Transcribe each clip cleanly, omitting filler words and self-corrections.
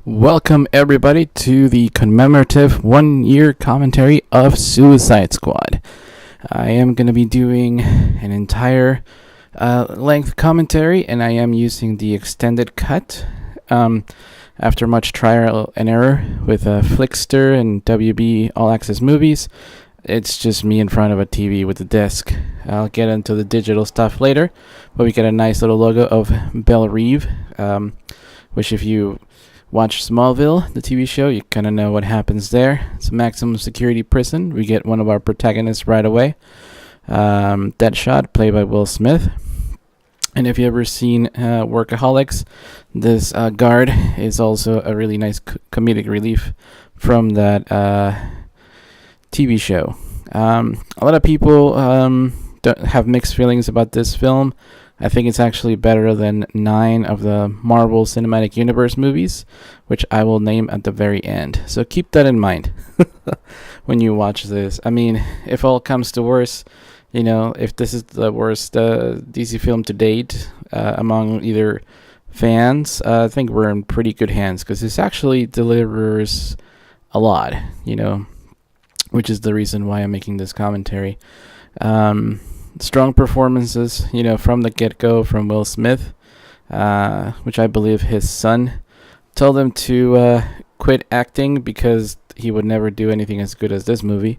Welcome, everybody, to the commemorative 1 year commentary of Suicide Squad. I am going to be doing an entire length commentary, and I am using the extended cut. After much trial and error with Flickster and WB All Access Movies, it's just me in front of a TV with a disc. I'll get into the digital stuff later, but we get a nice little logo of Belle Reve, which if you watch Smallville, the TV show, you kind of know what happens there. It's a maximum security prison. We get one of our protagonists right away. Deadshot, played by Will Smith. And if you've ever seen Workaholics, this guard is also a really nice comedic relief from that TV show. A lot of people don't have mixed feelings about this film. I think it's actually better than 9 of the Marvel Cinematic Universe movies, which I will name at the very end. So keep that in mind when you watch this. I mean, if all comes to worse, if this is the worst DC film to date among either fans, I think we're in pretty good hands because this actually delivers a lot, which is the reason why I'm making this commentary. Strong performances, from the get-go from Will Smith, which I believe his son told him to quit acting because he would never do anything as good as this movie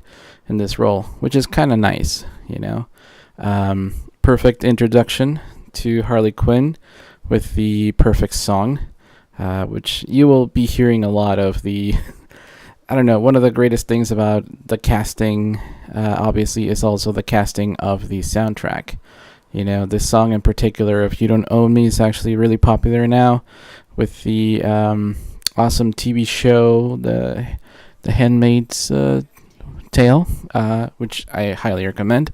in this role, which is kind of nice, Perfect introduction to Harley Quinn with the perfect song, which you will be hearing a lot of the... I don't know, one of the greatest things about the casting, obviously, is also the casting of the soundtrack. This song in particular, If You Don't Own Me, is actually really popular now with the awesome TV show, The Handmaid's Tale, which I highly recommend.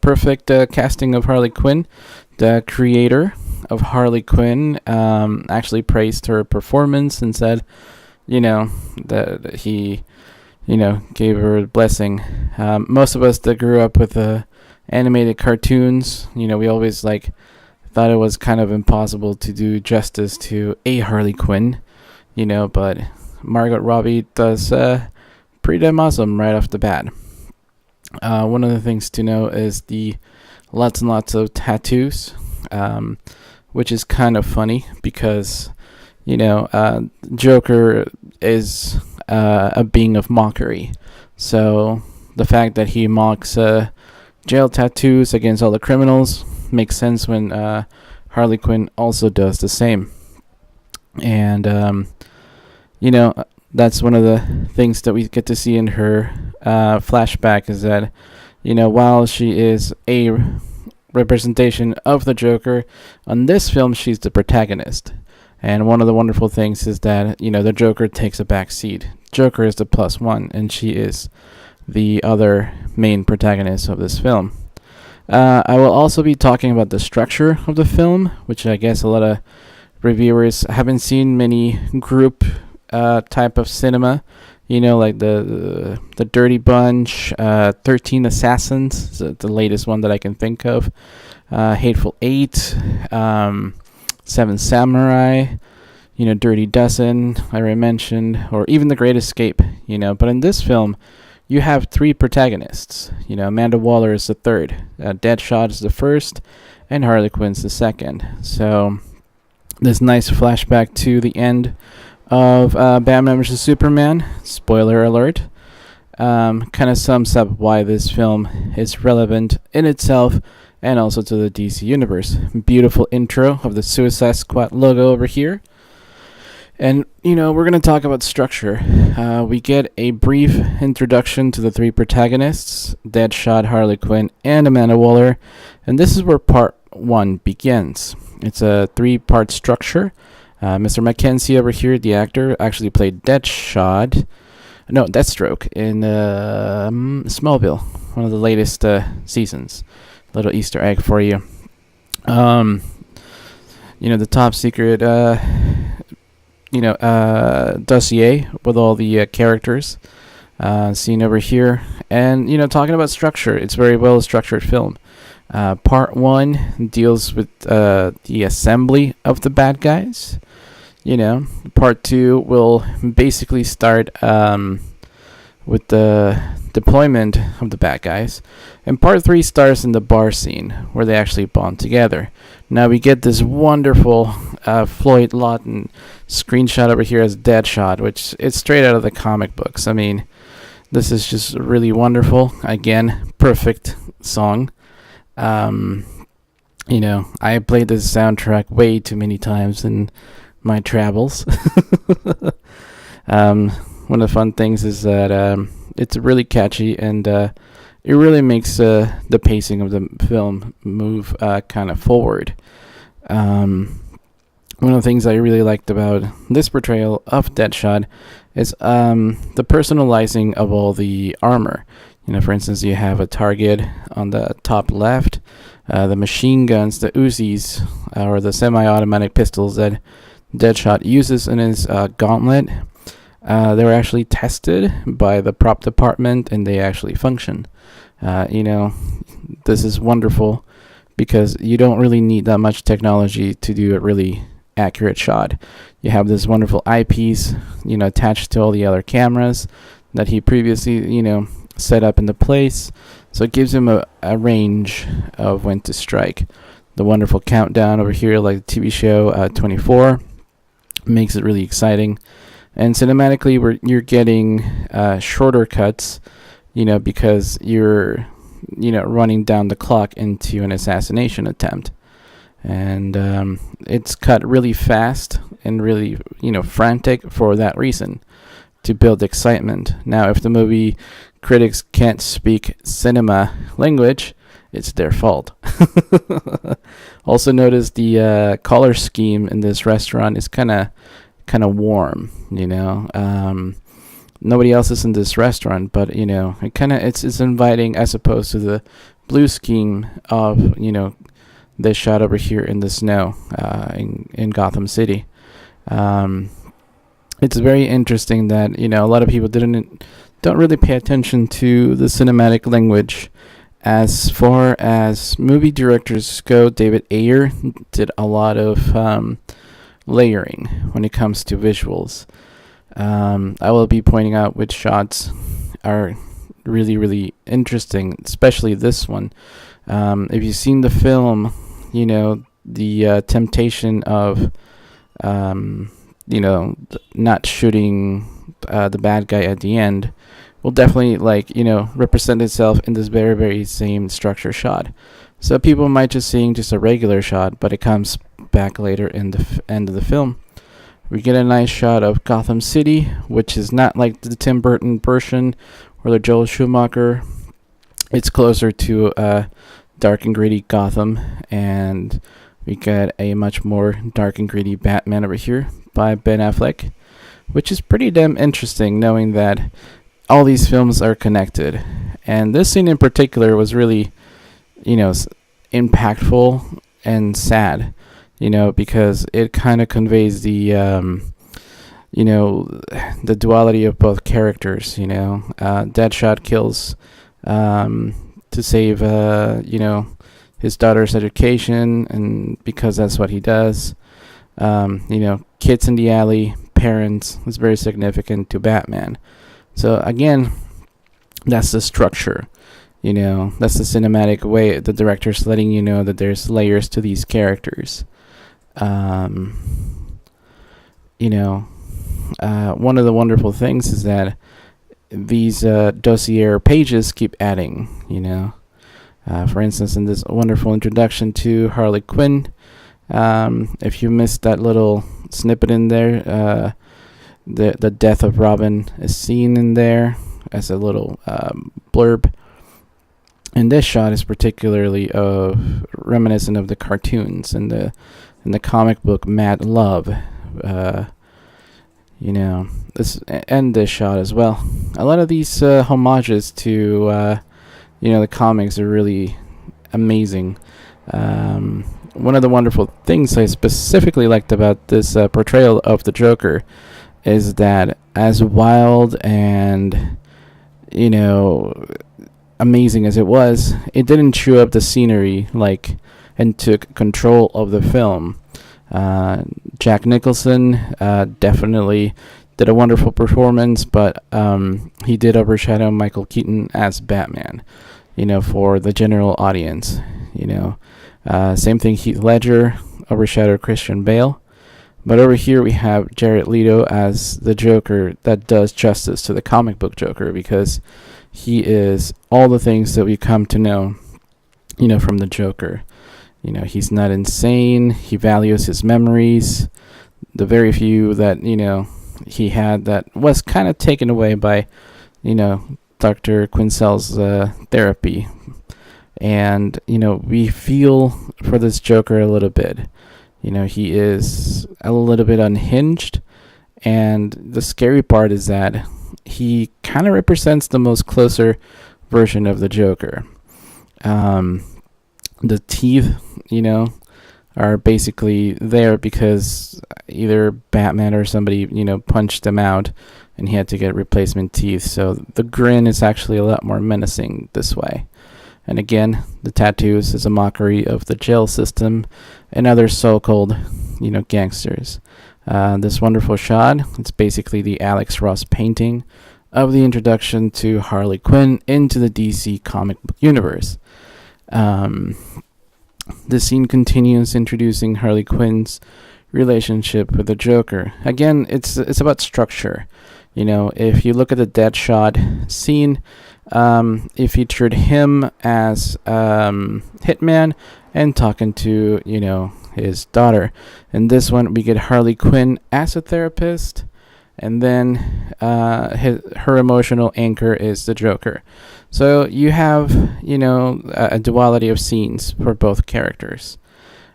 Perfect casting of Harley Quinn. The creator of Harley Quinn actually praised her performance and said, that he, gave her a blessing. Most of us that grew up with animated cartoons, we always thought it was kind of impossible to do justice to a Harley Quinn, but Margot Robbie does pretty damn awesome right off the bat. One of the things to know is the lots and lots of tattoos, which is kind of funny because, Joker is a being of mockery. So the fact that he mocks jail tattoos against all the criminals makes sense when Harley Quinn also does the same. And, that's one of the things that we get to see in her flashback is that, while she is a representation of the Joker, on this film she's the protagonist. And one of the wonderful things is that, the Joker takes a back seat. Joker is the +1, and she is the other main protagonist of this film. I will also be talking about the structure of the film, which I guess a lot of reviewers haven't seen many group type of cinema, like the Dirty Bunch, 13 Assassins, the latest one that I can think of, Hateful Eight, Seven Samurai, Dirty Dozen, I already mentioned, or even The Great Escape, But in this film, you have 3 protagonists. Amanda Waller is the third, Deadshot is the first, and Harley Quinn's the second. So this nice flashback to the end of Batman vs. Superman, spoiler alert, kind of sums up why this film is relevant in itself and also to the DC Universe. Beautiful intro of the Suicide Squad logo over here. And, we're going to talk about structure. We get a brief introduction to the 3 protagonists, Deadshot, Harley Quinn, and Amanda Waller. And this is where part 1 begins. It's a 3-part structure. Mr. Mackenzie over here, the actor, actually played Deathstroke in Smallville, one of the latest seasons. Little Easter egg for you. The top secret, dossier with all the characters seen over here. And, talking about structure, it's a very well structured film. Part 1 deals with the assembly of the bad guys. Part 2 will basically start with the deployment of the bad guys. And part 3 starts in the bar scene where they actually bond together. Now we get this wonderful Floyd Lawton screenshot over here as Deadshot, which is straight out of the comic books. I mean, this is just really wonderful. Again, perfect song. I played this soundtrack way too many times in my travels. One of the fun things is that it's really catchy, and it really makes the pacing of the film move kind of forward. One of the things I really liked about this portrayal of Deadshot is the personalizing of all the armor. For instance, you have a target on the top left, the machine guns, the Uzis, or the semi-automatic pistols that Deadshot uses in his gauntlet. They were actually tested by the prop department, and they actually function. This is wonderful because you don't really need that much technology to do a really accurate shot. You have this wonderful eyepiece, attached to all the other cameras that he previously, set up into place. So it gives him a range of when to strike. The wonderful countdown over here, like the TV show 24, makes it really exciting. And cinematically, you're getting shorter cuts, because you're, running down the clock into an assassination attempt. And it's cut really fast and really, frantic for that reason, to build excitement. Now, if the movie critics can't speak cinema language, it's their fault. Also notice the color scheme in this restaurant is kind of warm. Nobody else is in this restaurant, but it's inviting, as opposed to the blue scheme of this shot over here in the snow in Gotham City. It's very interesting that a lot of people don't really pay attention to the cinematic language. As far as movie directors go, David Ayer did a lot of layering when it comes to visuals. I will be pointing out which shots are really, really interesting, especially this one. If you've seen the film, the temptation of not shooting the bad guy at the end will definitely represent itself in this very, very same structure shot. So people might just seeing just a regular shot, but it comes back later in the end of the film. We get a nice shot of Gotham City, which is not like the Tim Burton version or the Joel Schumacher. It's closer to dark and gritty Gotham, and we get a much more dark and gritty Batman over here by Ben Affleck, which is pretty damn interesting, knowing that all these films are connected. And this scene in particular was really, impactful and sad, because it kind of conveys the, the duality of both characters. Deadshot kills to save, his daughter's education, and because that's what he does. Kids in the alley, parents, is very significant to Batman. So again, that's the structure. That's the cinematic way the director's letting you know that there's layers to these characters. One of the wonderful things is that these dossier pages keep adding. For instance, in this wonderful introduction to Harley Quinn, if you missed that little snippet in there, the death of Robin is seen in there as a little blurb. And this shot is particularly reminiscent of the cartoons in the comic book Mad Love. This shot as well. A lot of these homages to the comics are really amazing. One of the wonderful things I specifically liked about this portrayal of the Joker is that, as wild and amazing as it was, it didn't chew up the scenery like and took control of the film. Jack Nicholson definitely did a wonderful performance, but he did overshadow Michael Keaton as Batman, for the general audience. Same thing, Heath Ledger overshadowed Christian Bale. But over here we have Jared Leto as the Joker that does justice to the comic book Joker, because he is all the things that we come to know, from the Joker. He's not insane. He values his memories. The very few that, he had that was kind of taken away by, Dr. Quincel's therapy. And, we feel for this Joker a little bit. He is a little bit unhinged. And the scary part is that he kind of represents the most closer version of the Joker. The teeth, are basically there because either Batman or somebody, punched them out and he had to get replacement teeth. So the grin is actually a lot more menacing this way. And again, the tattoos is a mockery of the jail system and other so-called, gangsters. This wonderful shot, it's basically the Alex Ross painting of the introduction to Harley Quinn into the DC comic book universe. The scene continues introducing Harley Quinn's relationship with the Joker. Again, it's about structure. If you look at the Deadshot scene, it featured him as Hitman and talking to, his daughter. In this one, we get Harley Quinn as a therapist, and then her emotional anchor is the Joker. So you have, a duality of scenes for both characters.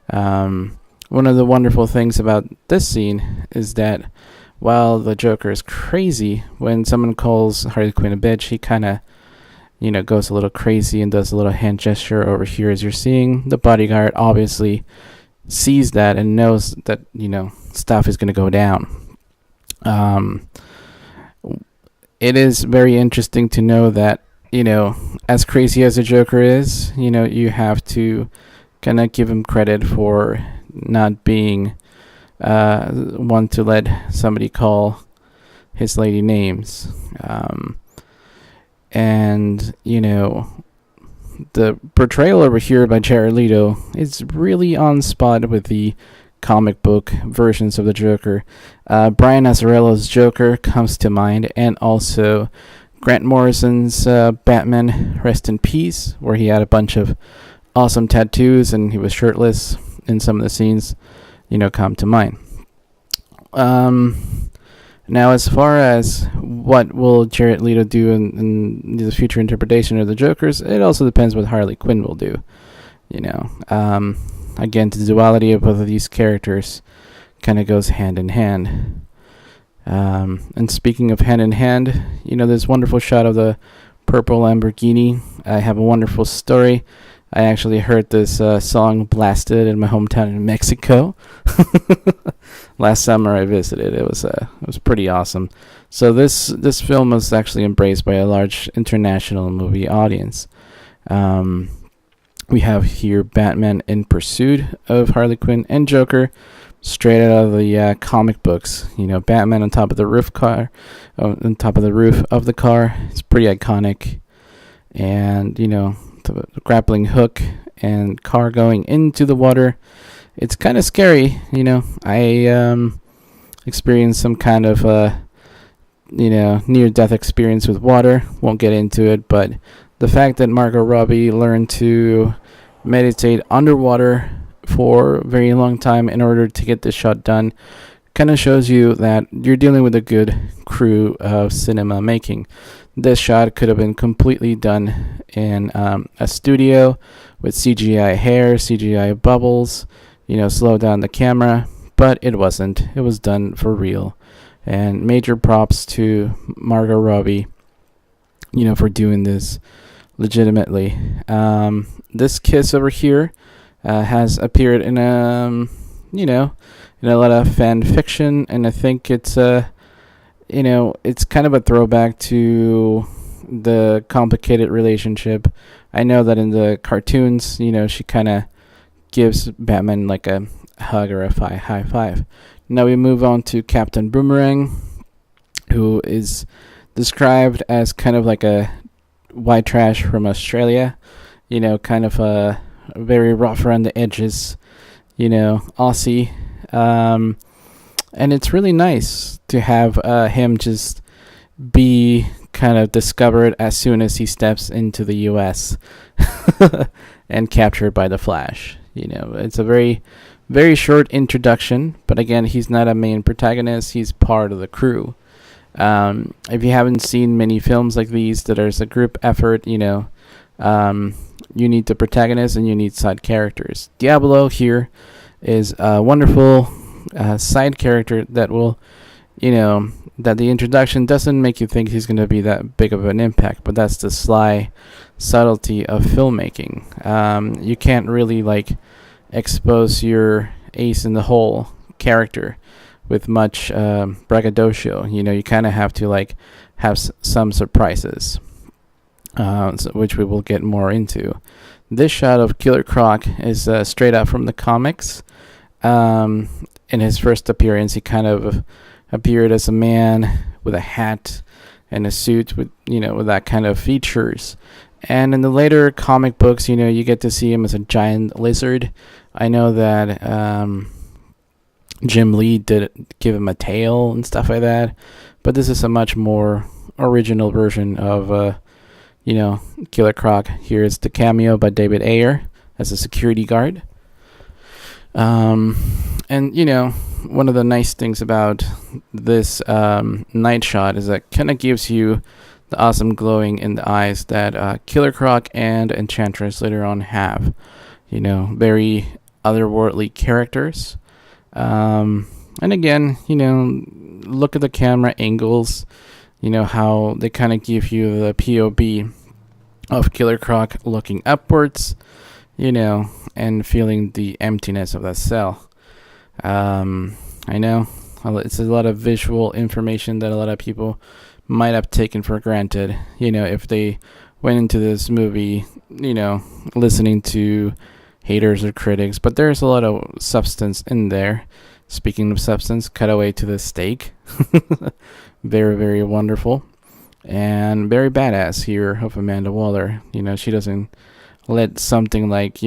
One of the wonderful things about this scene is that while the Joker is crazy, when someone calls Harley Quinn a bitch, he kind of, goes a little crazy and does a little hand gesture over here, as you're seeing. The bodyguard obviously sees that and knows that, stuff is going to go down. It is very interesting to know that, as crazy as the Joker is, you have to kind of give him credit for not being one to let somebody call his lady names. And, the portrayal over here by Jared Leto is really on spot with the comic book versions of the Joker. Brian Azzarello's Joker comes to mind, and also Grant Morrison's Batman Rest in Peace, where he had a bunch of awesome tattoos and he was shirtless in some of the scenes, come to mind. Now, as far as what will Jared Leto do in the future interpretation of the Jokers, it also depends what Harley Quinn will do. Again, the duality of both of these characters kind of goes hand in hand. And speaking of hand in hand, this wonderful shot of the purple Lamborghini. I have a wonderful story. I actually heard this song blasted in my hometown in Mexico. Last summer I visited. It was pretty awesome. So this film was actually embraced by a large international movie audience. We have here Batman in pursuit of Harley Quinn and Joker, straight out of the comic books. Batman on top of the roof of the car. It's pretty iconic. And the grappling hook and car going into the water. It's kind of scary. I experienced some kind of near-death experience with water. Won't get into it, but the fact that Margot Robbie learned to meditate underwater for a very long time in order to get this shot done kind of shows you that you're dealing with a good crew of cinema making. This shot could have been completely done in a studio with CGI hair, CGI bubbles, slow down the camera, but it wasn't. It was done for real. And major props to Margot Robbie, for doing this legitimately. This kiss over here has appeared in in a lot of fan fiction, and I think it's it's kind of a throwback to the complicated relationship. I know that in the cartoons, she kind of gives Batman like a hug or a high five. Now we move on to Captain Boomerang, who is described as kind of like a white trash from Australia, kind of a very rough around the edges, Aussie. And it's really nice to have him just be kind of discovered as soon as he steps into the U.S. and captured by the Flash. It's a very, very short introduction, but again, he's not a main protagonist. He's part of the crew. If you haven't seen many films like these, that there's a group effort, you need the protagonist and you need side characters. Diablo here is a wonderful side character that will, that the introduction doesn't make you think he's going to be that big of an impact, but that's the sly subtlety of filmmaking. You can't really expose your ace in the hole character with much braggadocio. You kind of have to have some surprises, which we will get more into. This shot of Killer Croc is straight out from the comics. In his first appearance, he kind of appeared as a man with a hat and a suit with that kind of features. And in the later comic books, you get to see him as a giant lizard. I know that Jim Lee did give him a tail and stuff like that, but this is a much more original version of Killer Croc. Here's the cameo by David Ayer as a security guard. And one of the nice things about this night shot is that kind of gives you the awesome glowing in the eyes that Killer Croc and Enchantress later on have. Very otherworldly characters. And again, look at the camera angles, how they kind of give you the POV of Killer Croc looking upwards, and feeling the emptiness of that cell. I know it's a lot of visual information that a lot of people might have taken for granted, if they went into this movie, listening to haters or critics, but there's a lot of substance in there. Speaking of substance, cut away to the steak. Very, very wonderful. And very badass here of Amanda Waller. She doesn't let something like,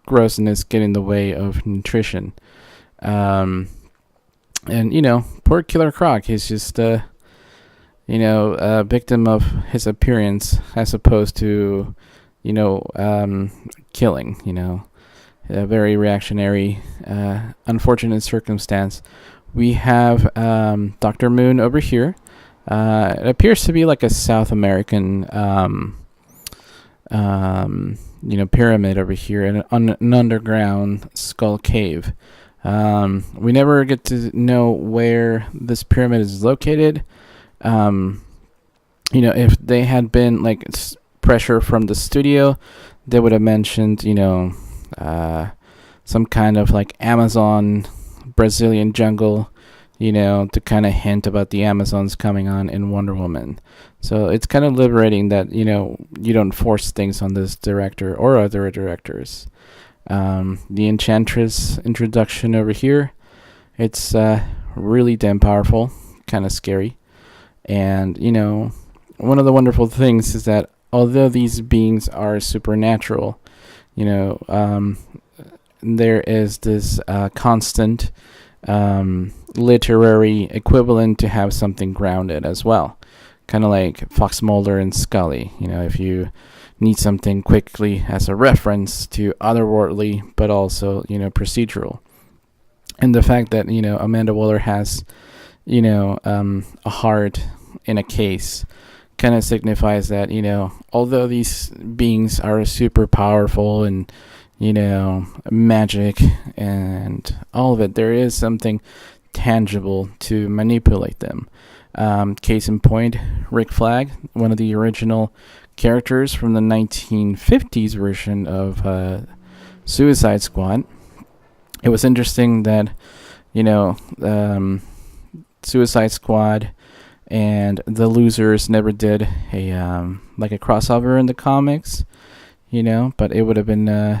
grossness get in the way of nutrition. And, poor Killer Croc, he's just, a victim of his appearance as opposed to, killing, a very reactionary, unfortunate circumstance. We have Dr. Moon over here. It appears to be like a South American, pyramid over here in an underground skull cave. We never get to know where this pyramid is located. If they had been pressure from the studio, they would have mentioned, some kind of Amazon Brazilian jungle, to kind of hint about the Amazons coming on in Wonder Woman. So it's kind of liberating that, you don't force things on this director or other directors. The Enchantress introduction over here, it's really damn powerful, kind of scary. And, one of the wonderful things is that although these beings are supernatural, there is this constant literary equivalent to have something grounded as well. Kind of like Fox Mulder and Scully. If you need something quickly as a reference to otherworldly, but also, procedural. And the fact that, Amanda Waller has, a heart in a case kind of signifies that, although these beings are super powerful and, magic and all of it, there is something tangible to manipulate them. Case in point, Rick Flag, one of the original characters from the 1950s version of Suicide Squad. It was interesting that, Suicide Squad and the losers never did a like a crossover in the comics, but it would have been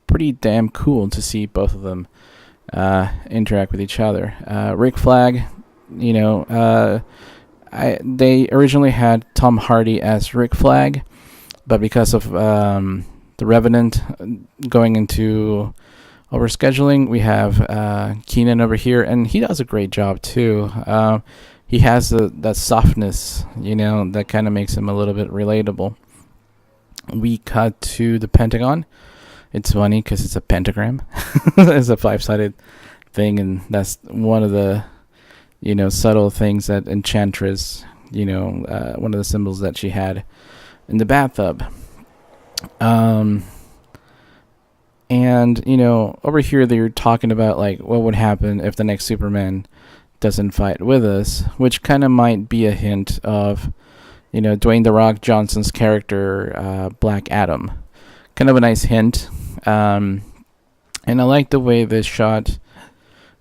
pretty damn cool to see both of them interact with each other. Rick Flag, they originally had Tom Hardy as Rick Flag, but because of the Revenant going into overscheduling, we have Keenan over here, and he does a great job too. He has that softness, that kind of makes him a little bit relatable. We cut to the Pentagon. It's funny because it's a pentagram. It's a 5-sided thing, and that's one of the subtle things that Enchantress, one of the symbols that she had in the bathtub. And over here they're talking about like what would happen if the next Superman doesn't fight with us, which kind of might be a hint of Dwayne "The Rock" Johnson's character, Black Adam. Kind of a nice hint. And I like the way this shot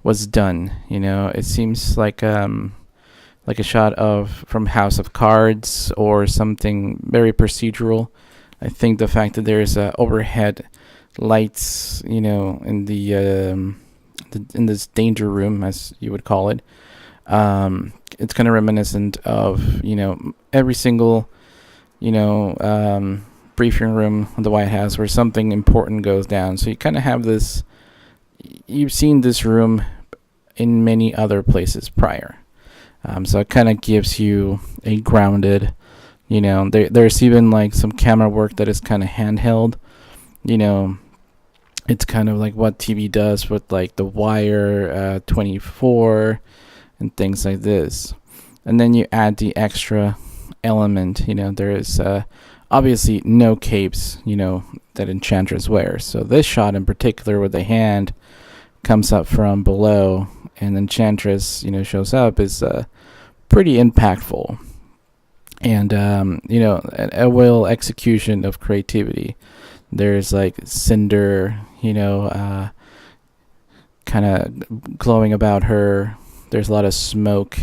was done. It seems like a shot from House of Cards or something very procedural. I think the fact that there's overhead lights, in the in this danger room, as you would call it, it's kind of reminiscent of every single briefing room in the White House where something important goes down. So you kind of have this. You've seen this room in many other places prior, so it kind of gives you a grounded. There's even like some camera work that is kind of handheld. It's kind of like what TV does with like The Wire, 24, and things like this. And then you add the extra element. There is obviously no capes, that Enchantress wears. So this shot in particular with the hand comes up from below and Enchantress, shows up is pretty impactful. And, a well execution of creativity. There's like cinder, kind of glowing about her. There's a lot of smoke,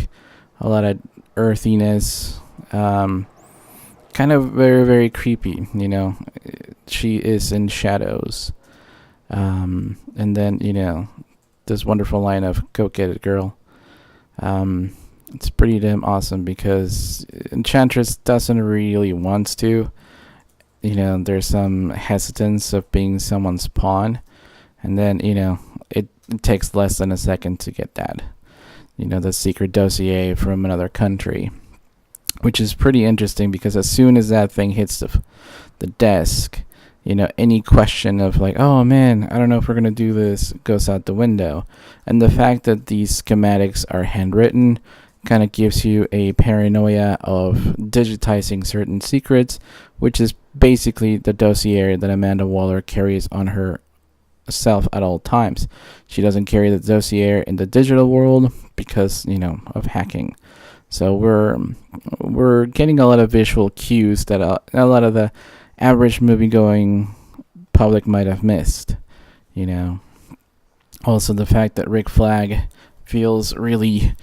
a lot of earthiness, kind of very, very creepy, She is in shadows. And then, this wonderful line of "Go get it, girl." It's pretty damn awesome because Enchantress doesn't really want to. There's some hesitance of being someone's pawn. And then, it takes less than a second to get that. The secret dossier from another country. Which is pretty interesting because as soon as that thing hits the desk, any question of like, oh man, I don't know if we're going to do this, goes out the window. And the fact that these schematics are handwritten kind of gives you a paranoia of digitizing certain secrets, which is basically the dossier that Amanda Waller carries on herself at all times. She doesn't carry the dossier in the digital world because, of hacking. So we're getting a lot of visual cues that a lot of the average movie-going public might have missed, Also, the fact that Rick Flag feels really,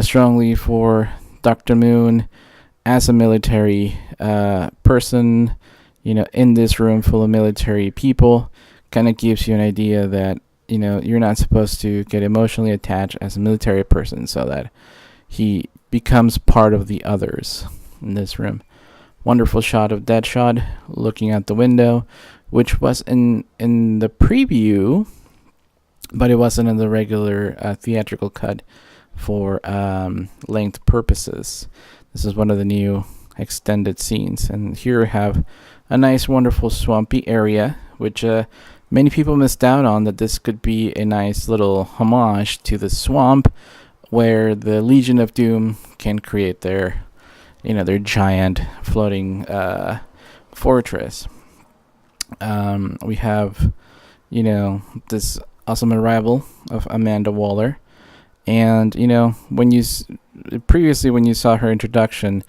strongly for Dr. Moon as a military person, in this room full of military people, kind of gives you an idea that, you're not supposed to get emotionally attached as a military person so that he becomes part of the others in this room. Wonderful shot of Deadshot looking out the window, which was in the preview, but it wasn't in the regular theatrical cut for length purposes. This is one of the new extended scenes, and here we have a nice, wonderful swampy area, which many people missed out on. That this could be a nice little homage to the swamp, where the Legion of Doom can create their giant floating fortress. We have, this awesome arrival of Amanda Waller. And, when you saw her introduction,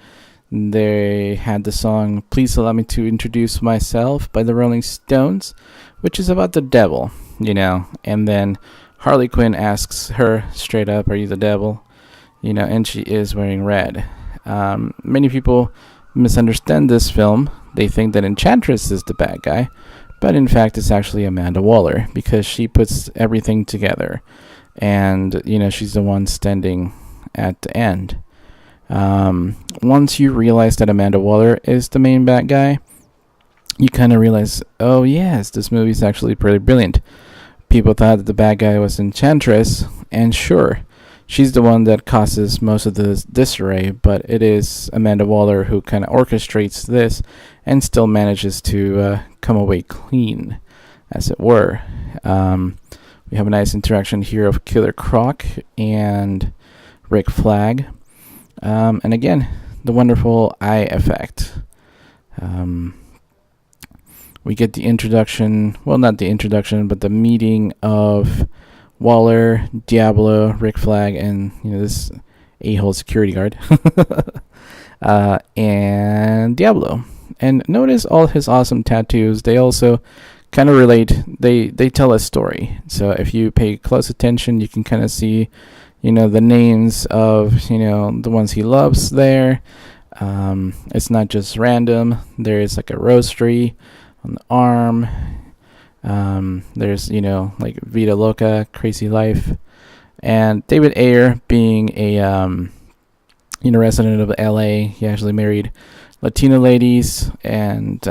they had the song "Please Allow Me to Introduce Myself" by the Rolling Stones, which is about the devil, and then Harley Quinn asks her straight up, "Are you the devil?" And she is wearing red. Many people misunderstand this film. They think that Enchantress is the bad guy, but in fact, it's actually Amanda Waller because she puts everything together, and she's the one standing at the end. Once you realize that Amanda Waller is the main bad guy, you kind of realize, oh yes, this movie is actually pretty brilliant. People thought that the bad guy was Enchantress, and sure, she's the one that causes most of this disarray, but it is Amanda Waller who kind of orchestrates this and still manages to come away clean, as it were. We have a nice interaction here of Killer Croc and Rick Flag. And again, the wonderful eye effect. We get the introduction, well, not the introduction, but the meeting of Waller, Diablo, Rick Flag, and this a-hole security guard, and Diablo. And notice all his awesome tattoos. They also kind of relate. They tell a story. So if you pay close attention, you can kind of see, the names of the ones he loves there. It's not just random. There is like a rose tree on the arm. There's like Vida Loca, Crazy Life, and David Ayer being a resident of LA. He actually married Latino ladies, and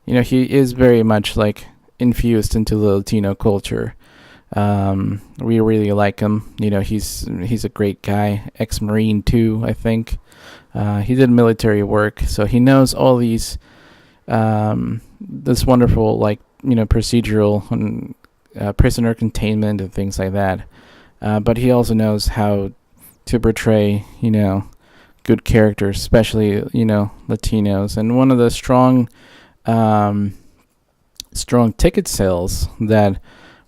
he is very much like infused into the Latino culture. We really like him. He's a great guy, ex-Marine too, I think. He did military work, so he knows all these this wonderful procedural and prisoner containment and things like that. But he also knows how to portray good characters, especially Latinos. And one of the strong ticket sales that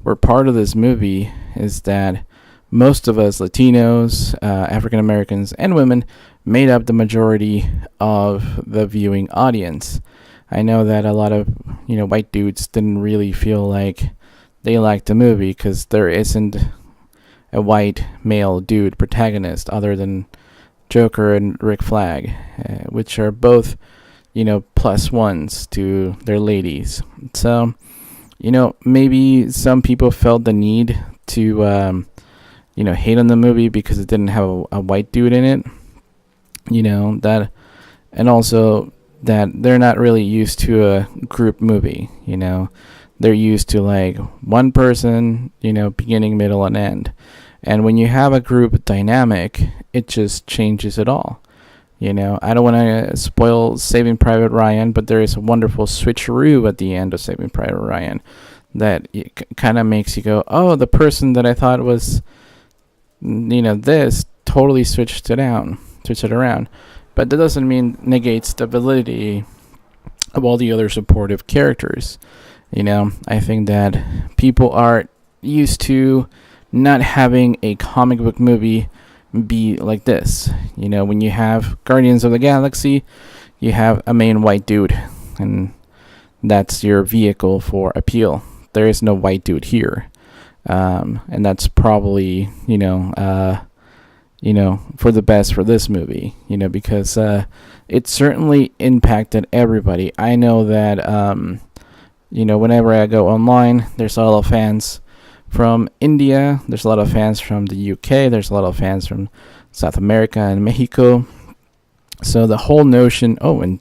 were part of this movie is that most of us Latinos, African Americans, and women made up the majority of the viewing audience. I know that a lot of white dudes didn't really feel like they liked the movie because there isn't a white male dude protagonist other than Joker and Rick Flag, which are both plus ones to their ladies. So maybe some people felt the need to hate on the movie because it didn't have a white dude in it. That, and also that they're not really used to a group movie. They're used to like one person, beginning, middle, and end. And when you have a group dynamic, it just changes it all. I don't want to spoil Saving Private Ryan, but there is a wonderful switcheroo at the end of Saving Private Ryan that kind of makes you go, oh, the person that I thought was, this totally switched it around. But that doesn't mean negates the validity of all the other supportive characters. I think that people are used to not having a comic book movie be like this. When you have Guardians of the Galaxy, you have a main white dude, and that's your vehicle for appeal. There is no white dude here. And that's probably, for the best for this movie, because it certainly impacted everybody. I know that, whenever I go online, there's a lot of fans from India, there's a lot of fans from the UK, there's a lot of fans from South America and Mexico. So the whole notion, the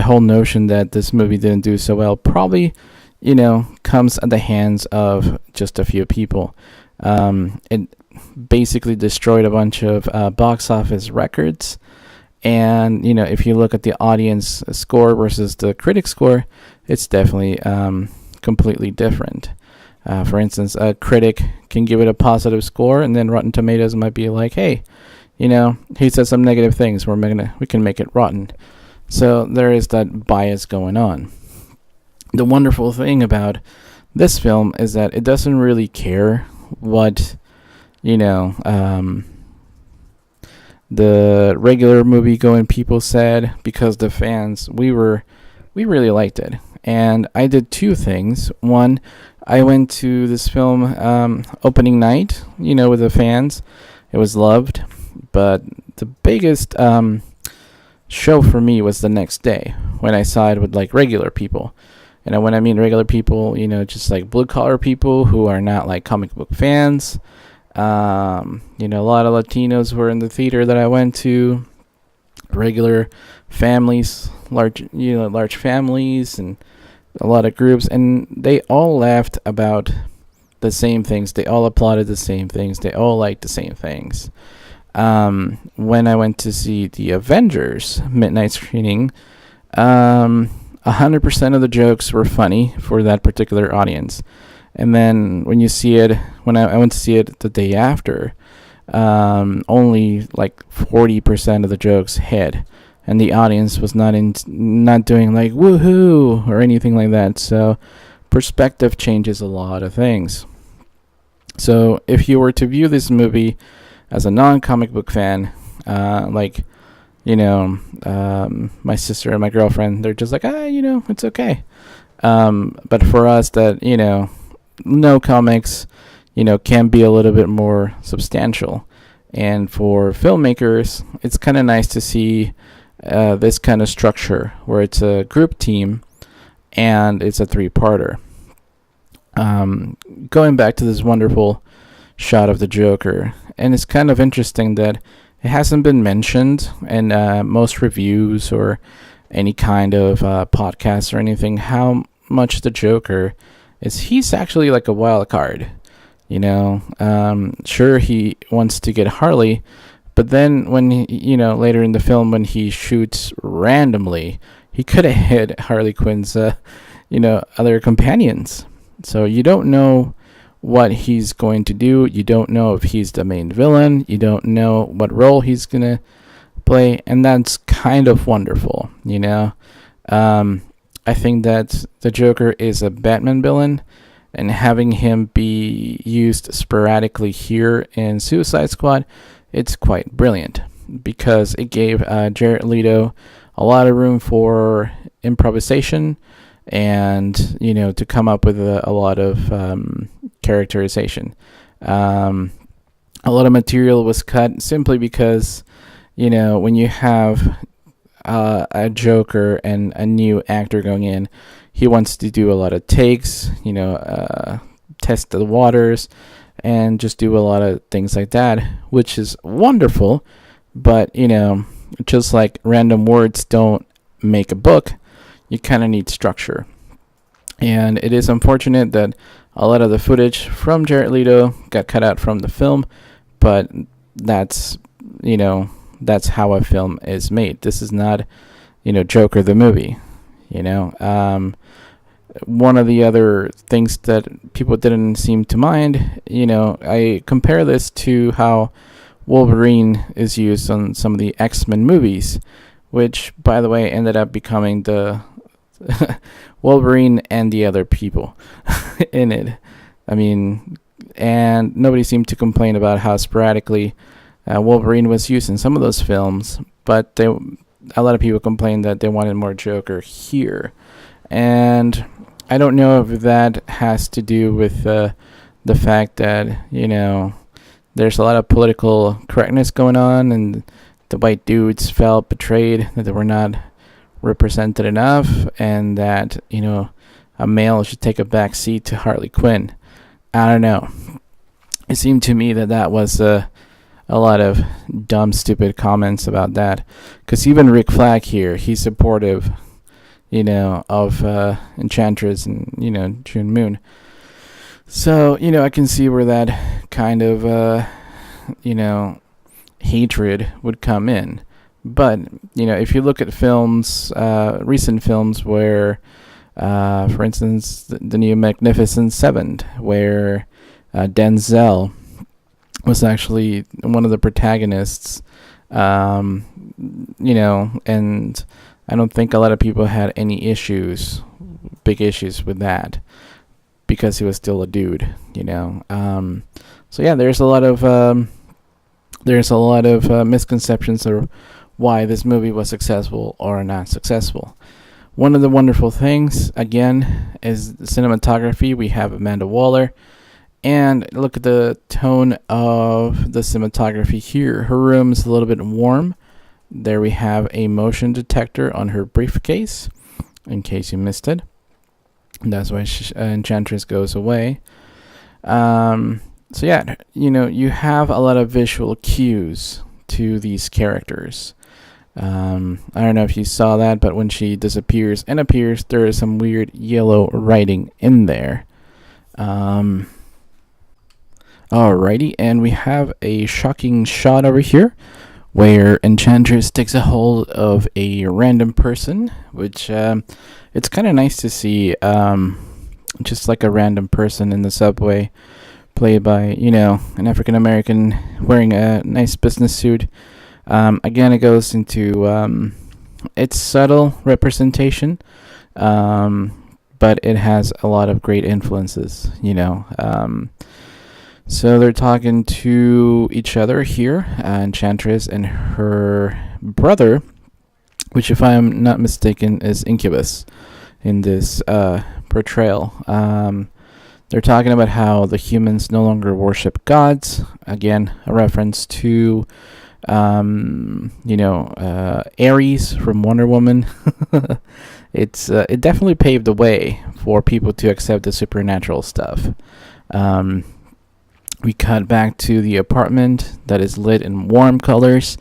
whole notion that this movie didn't do so well probably, comes at the hands of just a few people. It basically destroyed a bunch of box office records. And, if you look at the audience score versus the critic score, it's definitely completely different. For instance, a critic can give it a positive score, and then Rotten Tomatoes might be like, hey, he said some negative things, we can make it rotten. So there is that bias going on. The wonderful thing about this film is that it doesn't really care what, the regular movie-going people said, because the fans, we really liked it. And I did two things. One, I went to this film opening night, with the fans, it was loved. But the biggest show for me was the next day when I saw it with like regular people. And when I mean regular people, just like blue collar people who are not like comic book fans. A lot of Latinos were in the theater that I went to. Regular families, large families, and a lot of groups, and they all laughed about the same things. They all applauded the same things. They all liked the same things. When I went to see the Avengers midnight screening, 100% of the jokes were funny for that particular audience. And then when you see it, when I went to see it the day after, only like 40% of the jokes hit, and the audience was not doing like woohoo or anything like that. So perspective changes a lot of things. So if you were to view this movie as a non-comic book fan, my sister and my girlfriend, they're just like, it's okay. But for us that, no comics, can be a little bit more substantial. And for filmmakers, it's kind of nice to see this kind of structure where it's a group team and it's a 3-parter. Going back to this wonderful shot of the Joker, and it's kind of interesting that it hasn't been mentioned in most reviews or any kind of podcast or anything, how much the Joker he's actually like a wild card. Sure, he wants to get Harley, but then when he, later in the film when he shoots randomly, he could have hit Harley Quinn's, other companions. So you don't know what he's going to do. You don't know if he's the main villain. You don't know what role he's going to play, and that's kind of wonderful, I think that the Joker is a Batman villain, and having him be used sporadically here in Suicide Squad, it's quite brilliant because it gave Jared Leto a lot of room for improvisation and, to come up with a lot of characterization. A lot of material was cut simply because, when you have a Joker and a new actor going in, he wants to do a lot of takes, test the waters, and just do a lot of things like that, which is wonderful. But, just like random words don't make a book, you kind of need structure. And it is unfortunate that a lot of the footage from Jared Leto got cut out from the film, but that's how a film is made. This is not, Joker the movie. One of the other things that people didn't seem to mind, I compare this to how Wolverine is used on some of the X-Men movies, which, by the way, ended up becoming the Wolverine and the other people in it. And nobody seemed to complain about how sporadically Wolverine was used in some of those films, but a lot of people complained that they wanted more Joker here. And I don't know if that has to do with the fact that, there's a lot of political correctness going on, and the white dudes felt betrayed that they were not represented enough, and that, a male should take a back seat to Harley Quinn. I don't know. It seemed to me that was a lot of dumb, stupid comments about that. Because even Rick Flag here, he's supportive, of Enchantress and, June Moon. So, I can see where that kind of, hatred would come in. But, if you look at films, recent films where, for instance, the new Magnificent Seven, where Denzel was actually one of the protagonists, and I don't think a lot of people had any big issues with that, because he was still a dude, So yeah, there's a lot of misconceptions of why this movie was successful or not successful. One of the wonderful things, again, is the cinematography. We have Amanda Waller, And look at the tone of the cinematography here. Her room is a little bit warm. There we have a motion detector on her briefcase, in case you missed it. And that's why Enchantress goes away. So yeah, you have a lot of visual cues to these characters. I don't know if you saw that, but when she disappears and appears, there is some weird yellow writing in there. Alrighty, and we have a shocking shot over here where Enchantress takes a hold of a random person, which it's kind of nice to see, just like a random person in the subway, played by, an African American wearing a nice business suit. Again, it goes into its subtle representation, but it has a lot of great influences, So they're talking to each other here, Enchantress and her brother, which, if I am not mistaken, is Incubus in this portrayal. They're talking about how the humans no longer worship gods. Again, a reference to, Ares from Wonder Woman. It definitely paved the way for people to accept the supernatural stuff. We cut back to the apartment that is lit in warm colors.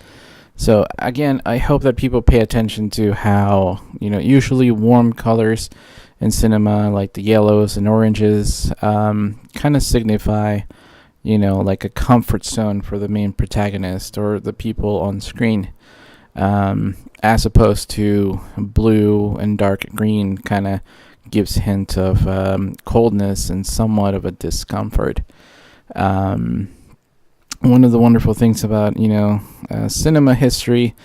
So again, I hope that people pay attention to how, usually warm colors in cinema, like the yellows and oranges, kind of signify, like a comfort zone for the main protagonist or the people on screen, as opposed to blue and dark green kind of gives hint of coldness and somewhat of a discomfort. One of the wonderful things about, cinema history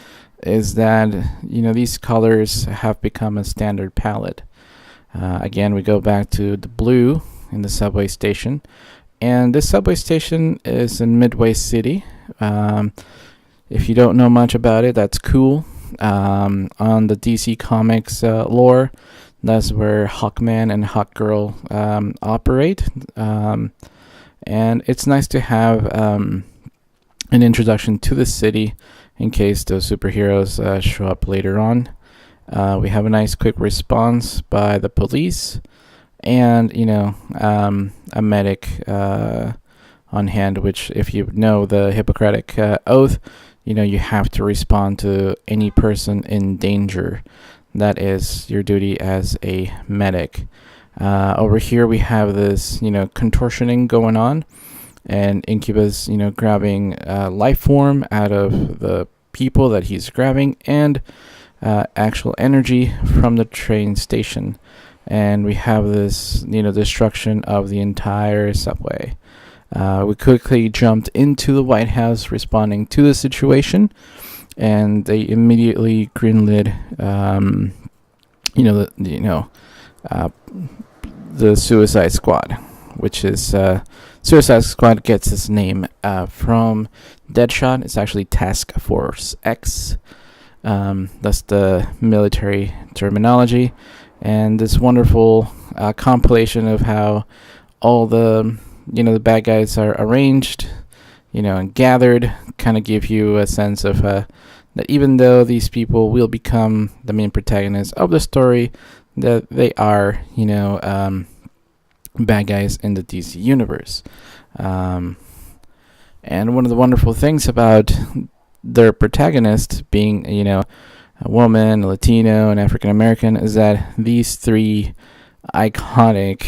is that, these colors have become a standard palette. Again, we go back to the blue in the subway station. And this subway station is in Midway City. If you don't know much about it, that's cool. On the DC Comics lore, that's where Hawkman and Hawkgirl operate. And it's nice to have an introduction to the city in case those superheroes show up later on. We have a nice quick response by the police and, a medic on hand, which, if you know the Hippocratic Oath, you have to respond to any person in danger. That is your duty as a medic. Over here we have this, contortioning going on, and Incubus, grabbing life form out of the people that he's grabbing, and actual energy from the train station. And we have this, destruction of the entire subway. We quickly jumped into the White House responding to the situation, and they immediately greenlit, the Suicide Squad, which is Suicide Squad gets its name from Deadshot. It's actually Task Force X. That's the military terminology, and this wonderful compilation of how all the the bad guys are arranged, and gathered, kind of give you a sense of that even though these people will become the main protagonists of the story, that they are, bad guys in the DC universe. And one of the wonderful things about their protagonist being, a woman, a Latino, and African American is that these three iconic,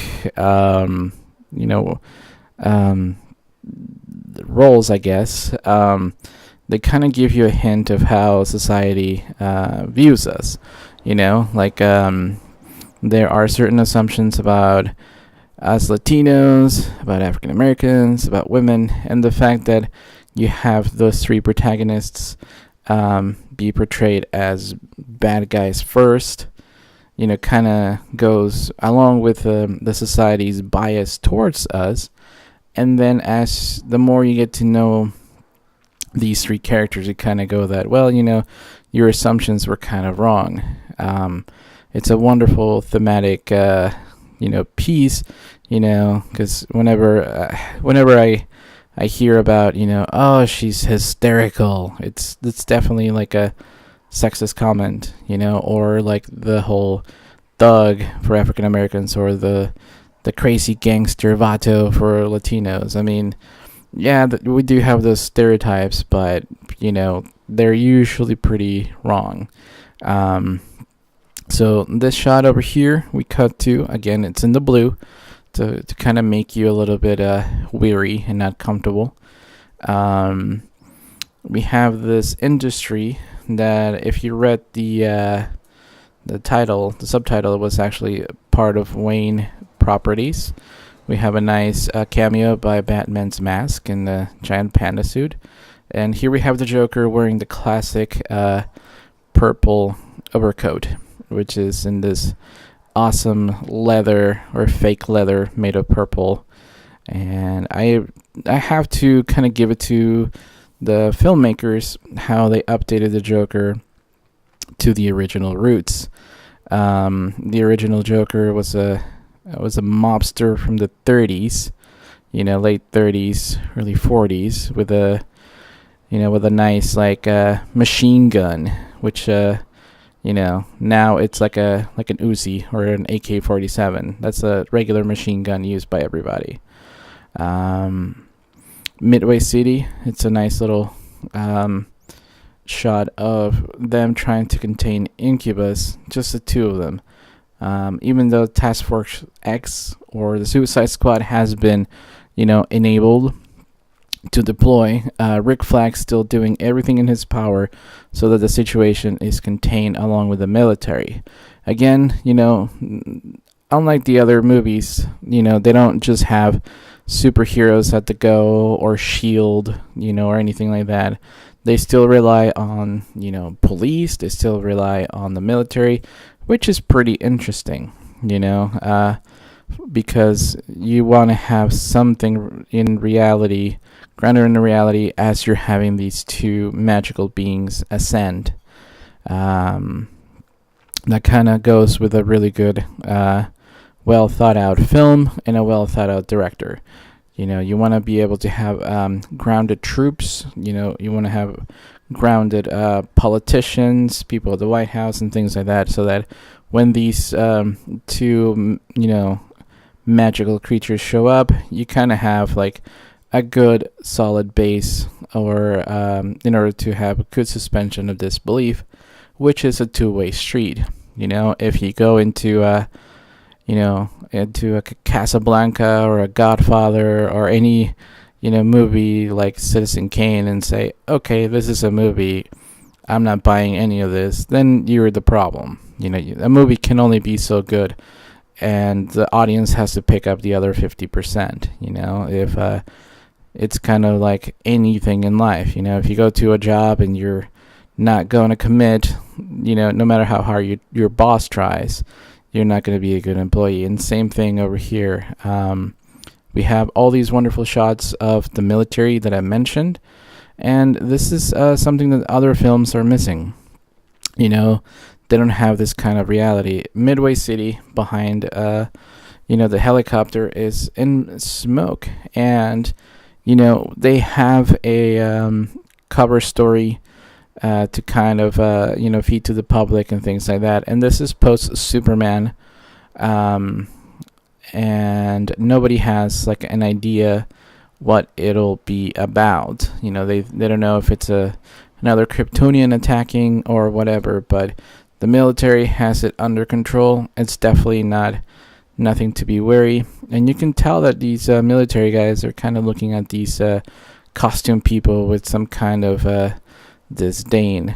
roles, I guess, they kind of give you a hint of how society views us. There are certain assumptions about us Latinos, about African Americans, about women, and the fact that you have those three protagonists be portrayed as bad guys first, kind of goes along with the society's bias towards us. And then as the more you get to know these three characters, you kind of go that, well, your assumptions were kind of wrong. It's a wonderful thematic, piece, because whenever I hear about, oh, she's hysterical, it's definitely like a sexist comment, or like the whole thug for African Americans, or the crazy gangster vato for Latinos. I mean, yeah, we do have those stereotypes, but they're usually pretty wrong. So this shot over here, we cut to, again, it's in the blue to kind of make you a little bit weary and not comfortable. We have this industry that, if you read the subtitle, it was actually part of Wayne Properties. We have a nice cameo by Batman's mask in the giant panda suit. And here we have the Joker wearing the classic purple overcoat, which is in this awesome leather or fake leather made of purple. And I have to kind of give it to the filmmakers how they updated the Joker to the original roots. The original Joker was a mobster from the 30s, late 30s, early 40s, with a nice machine gun, which now it's like an Uzi or an AK-47. That's a regular machine gun used by everybody. Midway City, it's a nice little shot of them trying to contain Incubus, just the two of them. Even though Task Force X or the Suicide Squad has been, enabled to deploy, Rick Flag still doing everything in his power so that the situation is contained along with the military. Again, unlike the other movies, they don't just have superheroes at the go or S.H.I.E.L.D., or anything like that. They still rely on, police. They still rely on the military, which is pretty interesting, because you want to have something in reality, grounded in the reality, as you're having these two magical beings ascend. That kind of goes with a really good, well thought out film and a well thought out director. You want to be able to have grounded troops. You want to have grounded politicians, people at the White House, and things like that, so that when these two, magical creatures show up, you kind of have like a good solid base, or in order to have a good suspension of disbelief, which is a two-way street. If you go into into a Casablanca or a Godfather or any movie like Citizen Kane and say, okay, this is a movie, I'm not buying any of this, then you're the problem. A movie can only be so good, and the audience has to pick up the other 50%. If it's kind of like anything in life. If you go to a job and you're not going to commit, no matter how hard your boss tries, you're not going to be a good employee. And same thing over here. We have all these wonderful shots of the military that I mentioned, and this is something that other films are missing. They don't have this kind of reality. Midway City, behind the helicopter, is in smoke, and they have a cover story to kind of feed to the public and things like that. And this is post Superman, and nobody has like an idea what it'll be about. They don't know if it's another Kryptonian attacking or whatever, but the military has it under control. It's definitely nothing to be wary, and you can tell that these military guys are kind of looking at these costume people with some kind of disdain,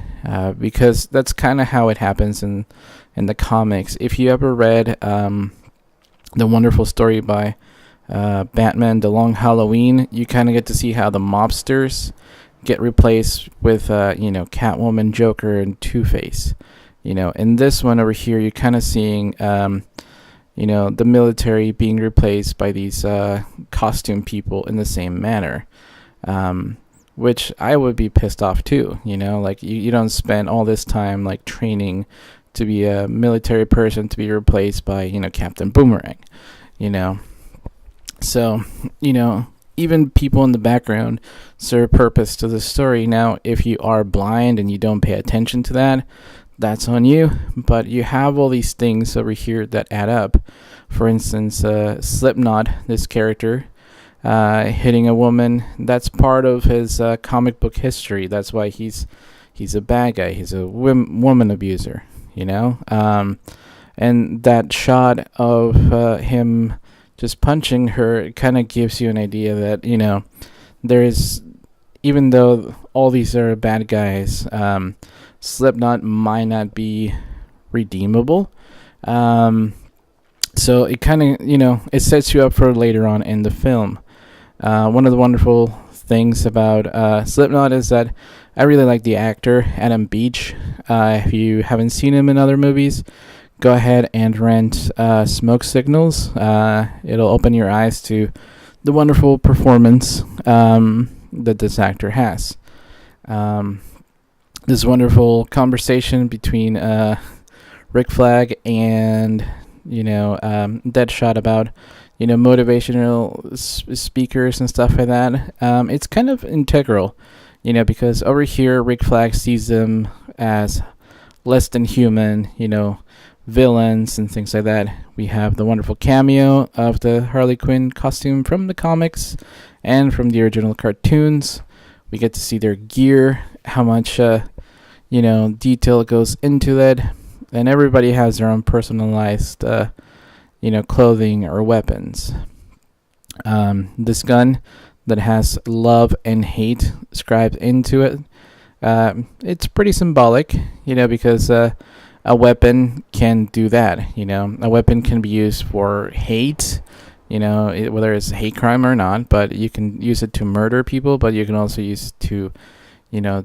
because that's kind of how it happens in the comics. If you ever read the wonderful story by Batman, The Long Halloween, you kind of get to see how the mobsters get replaced with Catwoman, Joker, and Two-Face. In this one over here, you're kind of seeing the military being replaced by these costume people in the same manner, which I would be pissed off too. You don't spend all this time like training to be a military person to be replaced by, Captain Boomerang, you know. So, even people in the background serve purpose to the story. Now, if you are blind and you don't pay attention to that, that's on you. But you have all these things over here that add up. For instance, Slipknot, this character, hitting a woman, that's part of his comic book history. That's why he's a bad guy. He's a woman abuser, and that shot of him just punching her kind of gives you an idea that, there is, even though all these are bad guys, Slipknot might not be redeemable. So it kind of, it sets you up for later on in the film. One of the wonderful things about Slipknot is that I really like the actor, Adam Beach. If you haven't seen him in other movies, go ahead and rent Smoke Signals. It'll open your eyes to the wonderful performance that this actor has. This wonderful conversation between Rick Flag and Deadshot about motivational speakers and stuff like that. It's kind of integral, because over here Rick Flag sees them as less than human, villains and things like that. We have the wonderful cameo of the Harley Quinn costume from the comics and from the original cartoons. We get to see their gear, how much detail goes into it, and everybody has their own personalized clothing or weapons. This gun that has love and hate scribed into it, it's pretty symbolic, because a weapon can do that. A weapon can be used for hate, whether it's a hate crime or not, but you can use it to murder people, but you can also use it to,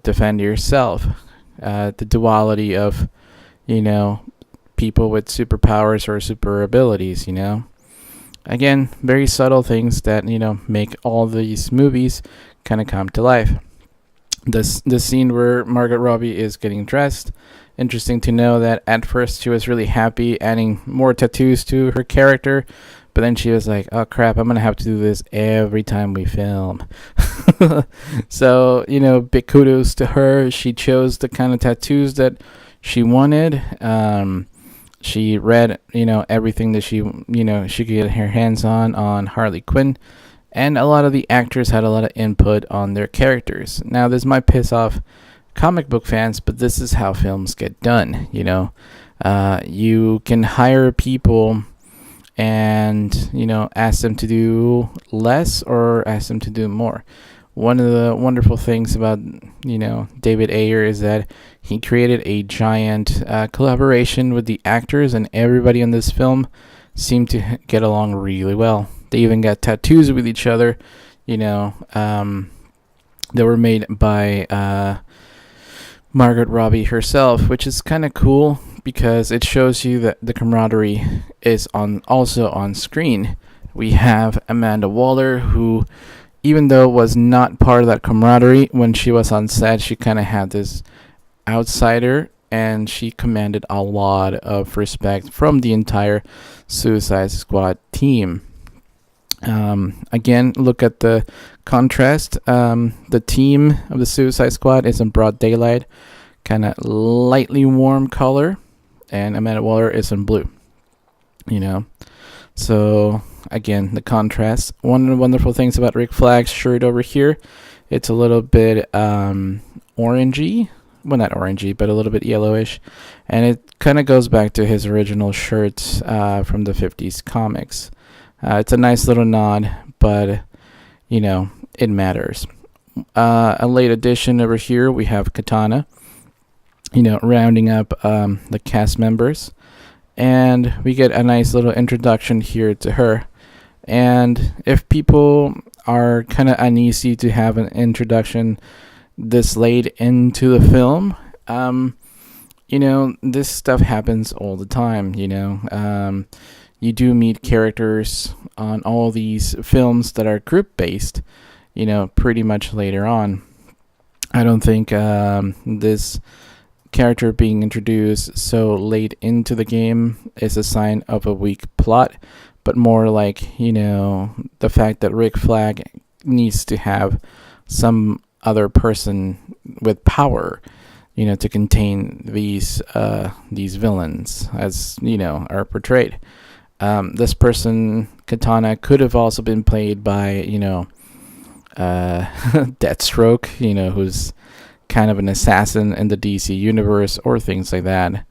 defend yourself. The duality of, people with superpowers or super abilities, Again, very subtle things that, make all these movies kind of come to life. The scene where Margot Robbie is getting dressed, interesting to know that at first she was really happy adding more tattoos to her character, but then she was like, oh crap, I'm going to have to do this every time we film. So, big kudos to her. She chose the kind of tattoos that she wanted. She read, everything that she could get her hands on Harley Quinn. And a lot of the actors had a lot of input on their characters. Now, this might piss off comic book fans, but this is how films get done, You can hire people and, ask them to do less or ask them to do more. One of the wonderful things about, David Ayer is that he created a giant collaboration with the actors, and everybody in this film seemed to get along really well. They even got tattoos with each other, that were made by Margot Robbie herself, which is kind of cool because it shows you that the camaraderie is also on screen. We have Amanda Waller, who, even though was not part of that camaraderie, when she was on set, she kind of had this outsider, and she commanded a lot of respect from the entire Suicide Squad team. Again, look at the contrast. The team of the Suicide Squad is in broad daylight, kind of lightly warm color, and Amanda Waller is in blue. So again, the contrast. One of the wonderful things about Rick Flag's shirt over here, it's a little bit orangey. Well, not orangey, but a little bit yellowish, and it kind of goes back to his original shirts from the 50s comics. It's a nice little nod, but, it matters. A late addition over here, we have Katana, rounding up the cast members. And we get a nice little introduction here to her. And if people are kind of uneasy to have an introduction this late into the film, this stuff happens all the time, you do meet characters on all these films that are group-based, pretty much later on. I don't think this character being introduced so late into the game is a sign of a weak plot, but more like, the fact that Rick Flag needs to have some other person with power, to contain these villains, as are portrayed. This person, Katana, could have also been played by Deathstroke, who's kind of an assassin in the DC universe, or things like that.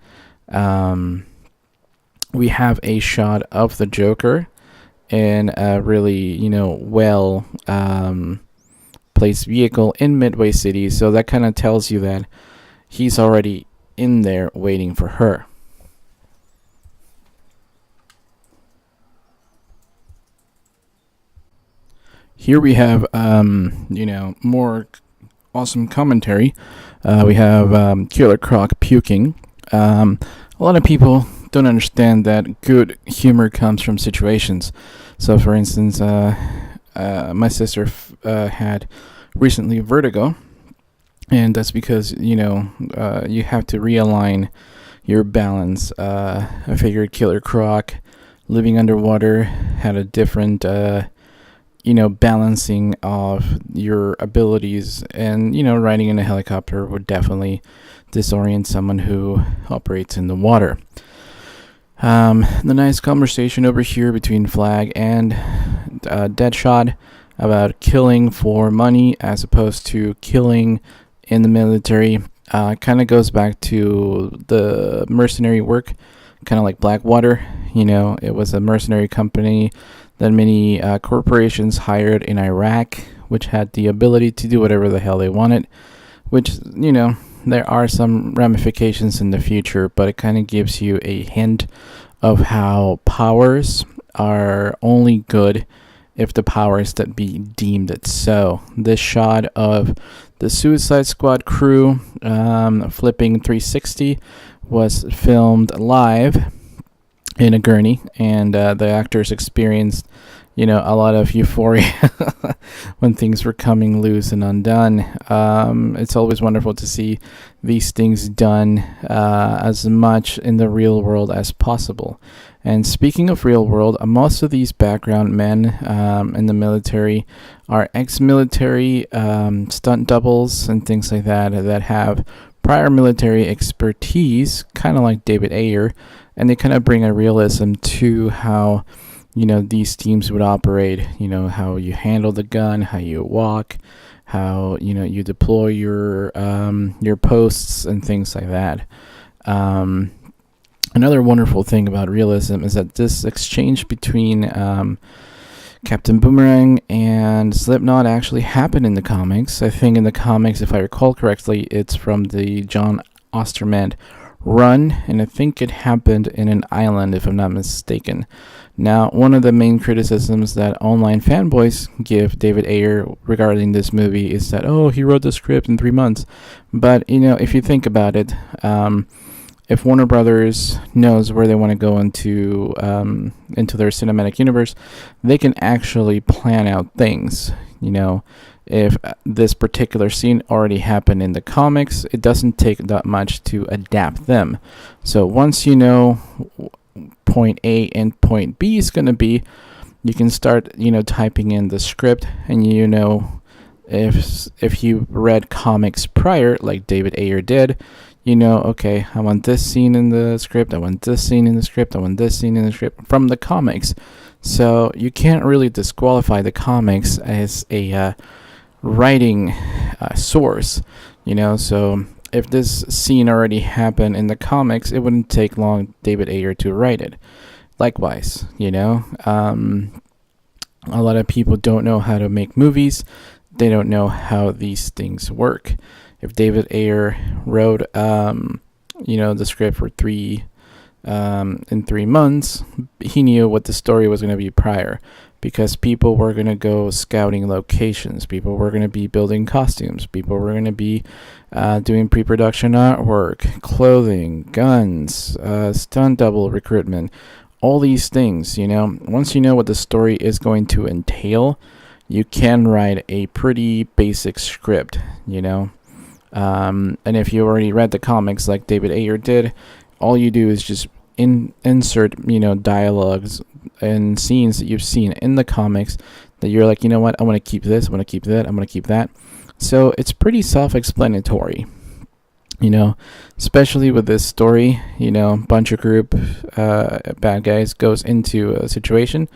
We have a shot of the Joker in a really, well placed vehicle in Midway City, so that kind of tells you that he's already in there waiting for her. Here we have, more awesome commentary. We have Killer Croc puking. A lot of people don't understand that good humor comes from situations. So, for instance, my sister had recently vertigo, and that's because you have to realign your balance. I figured Killer Croc, living underwater, had a different balancing of your abilities, and riding in a helicopter would definitely disorient someone who operates in the water. The nice conversation over here between Flag and Deadshot about killing for money as opposed to killing in the military kind of goes back to the mercenary work, kind of like Blackwater. It was a mercenary company that many corporations hired in Iraq, which had the ability to do whatever the hell they wanted, which, there are some ramifications in the future, but it kind of gives you a hint of how powers are only good if the powers that be deemed it so. This shot of the Suicide Squad crew flipping 360 was filmed live in a gurney, and the actors experienced a lot of euphoria when things were coming loose and undone. It's always wonderful to see these things done as much in the real world as possible. And speaking of real world, most of these background men in the military are ex-military stunt doubles and things like that have prior military expertise, kind of like David Ayer, and they kind of bring a realism to how these teams would operate, how you handle the gun, how you walk, how you deploy your posts and things like that. Another wonderful thing about realism is that this exchange between Captain Boomerang and Slipknot actually happened in the comics. I think in the comics, if I recall correctly, it's from the John Osterman run, and I think it happened in an island, if I'm not mistaken. Now, one of the main criticisms that online fanboys give David Ayer regarding this movie is that, he wrote the script in 3 months. But, if you think about it, if Warner Brothers knows where they want to go into their cinematic universe, they can actually plan out things. If this particular scene already happened in the comics, it doesn't take that much to adapt them. So once you know point A and point B is going to be, you can start, typing in the script, and if you read comics prior, like David Ayer did, okay, I want this scene in the script, I want this scene in the script, I want this scene in the script from the comics. So you can't really disqualify the comics as a writing source, so if this scene already happened in the comics, it wouldn't take long David Ayer to write it. Likewise, a lot of people don't know how to make movies. They don't know how these things work. If David Ayer wrote, the script for in 3 months, he knew what the story was going to be prior, because people were going to go scouting locations, people were going to be building costumes, people were going to be doing pre-production artwork, clothing, guns, stunt double recruitment, all these things. Once you know what the story is going to entail, you can write a pretty basic script. And if you already read the comics like David Ayer did, all you do is just insert, dialogues and scenes that you've seen in the comics that you're like, you know what, I want to keep this, I want to keep that, I'm going to keep that. So it's pretty self-explanatory, especially with this story. Bunch of group bad guys goes into a situation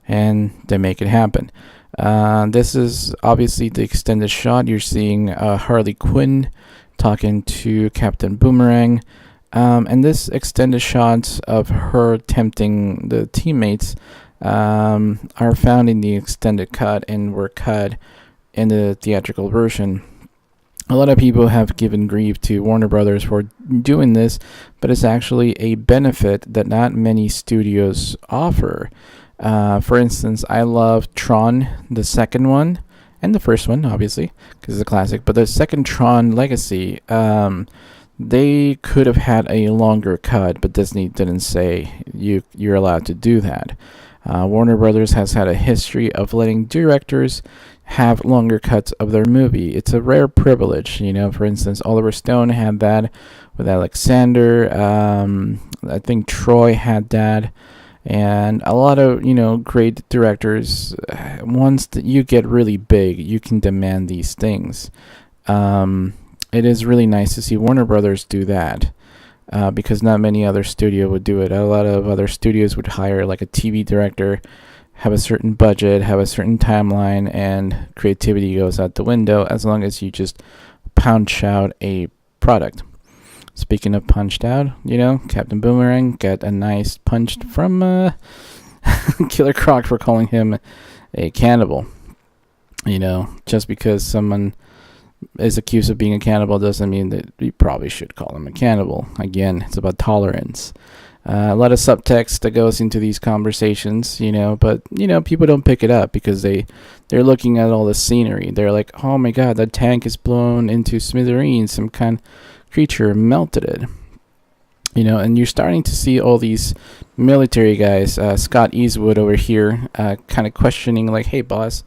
and they make it happen. This is obviously the extended shot. You're seeing Harley Quinn talking to Captain Boomerang. And this extended shot of her tempting the teammates are found in the extended cut and were cut in the theatrical version. A lot of people have given grief to Warner Brothers for doing this, but it's actually a benefit that not many studios offer. For instance, I love Tron, the second one, and the first one, obviously, because it's a classic. But the second Tron Legacy, they could have had a longer cut, but Disney didn't say you're allowed to do that. Warner Brothers has had a history of letting directors have longer cuts of their movie. It's a rare privilege. For instance, Oliver Stone had that with Alexander. I think Troy had that. And a lot of, great directors, once that you get really big, you can demand these things. It is really nice to see Warner Brothers do that, because not many other studio would do it. A lot of other studios would hire like a TV director, have a certain budget, have a certain timeline, and creativity goes out the window as long as you just punch out a product. Speaking of punched out, Captain Boomerang got a nice punch from Killer Croc for calling him a cannibal. Just because someone is accused of being a cannibal doesn't mean that you probably should call him a cannibal. Again, it's about tolerance. A lot of subtext that goes into these conversations, but people don't pick it up because they're looking at all the scenery. They're like, oh my god, that tank is blown into smithereens. Some kind of creature melted it. And you're starting to see all these military guys, Scott Eastwood over here, kind of questioning like, hey boss,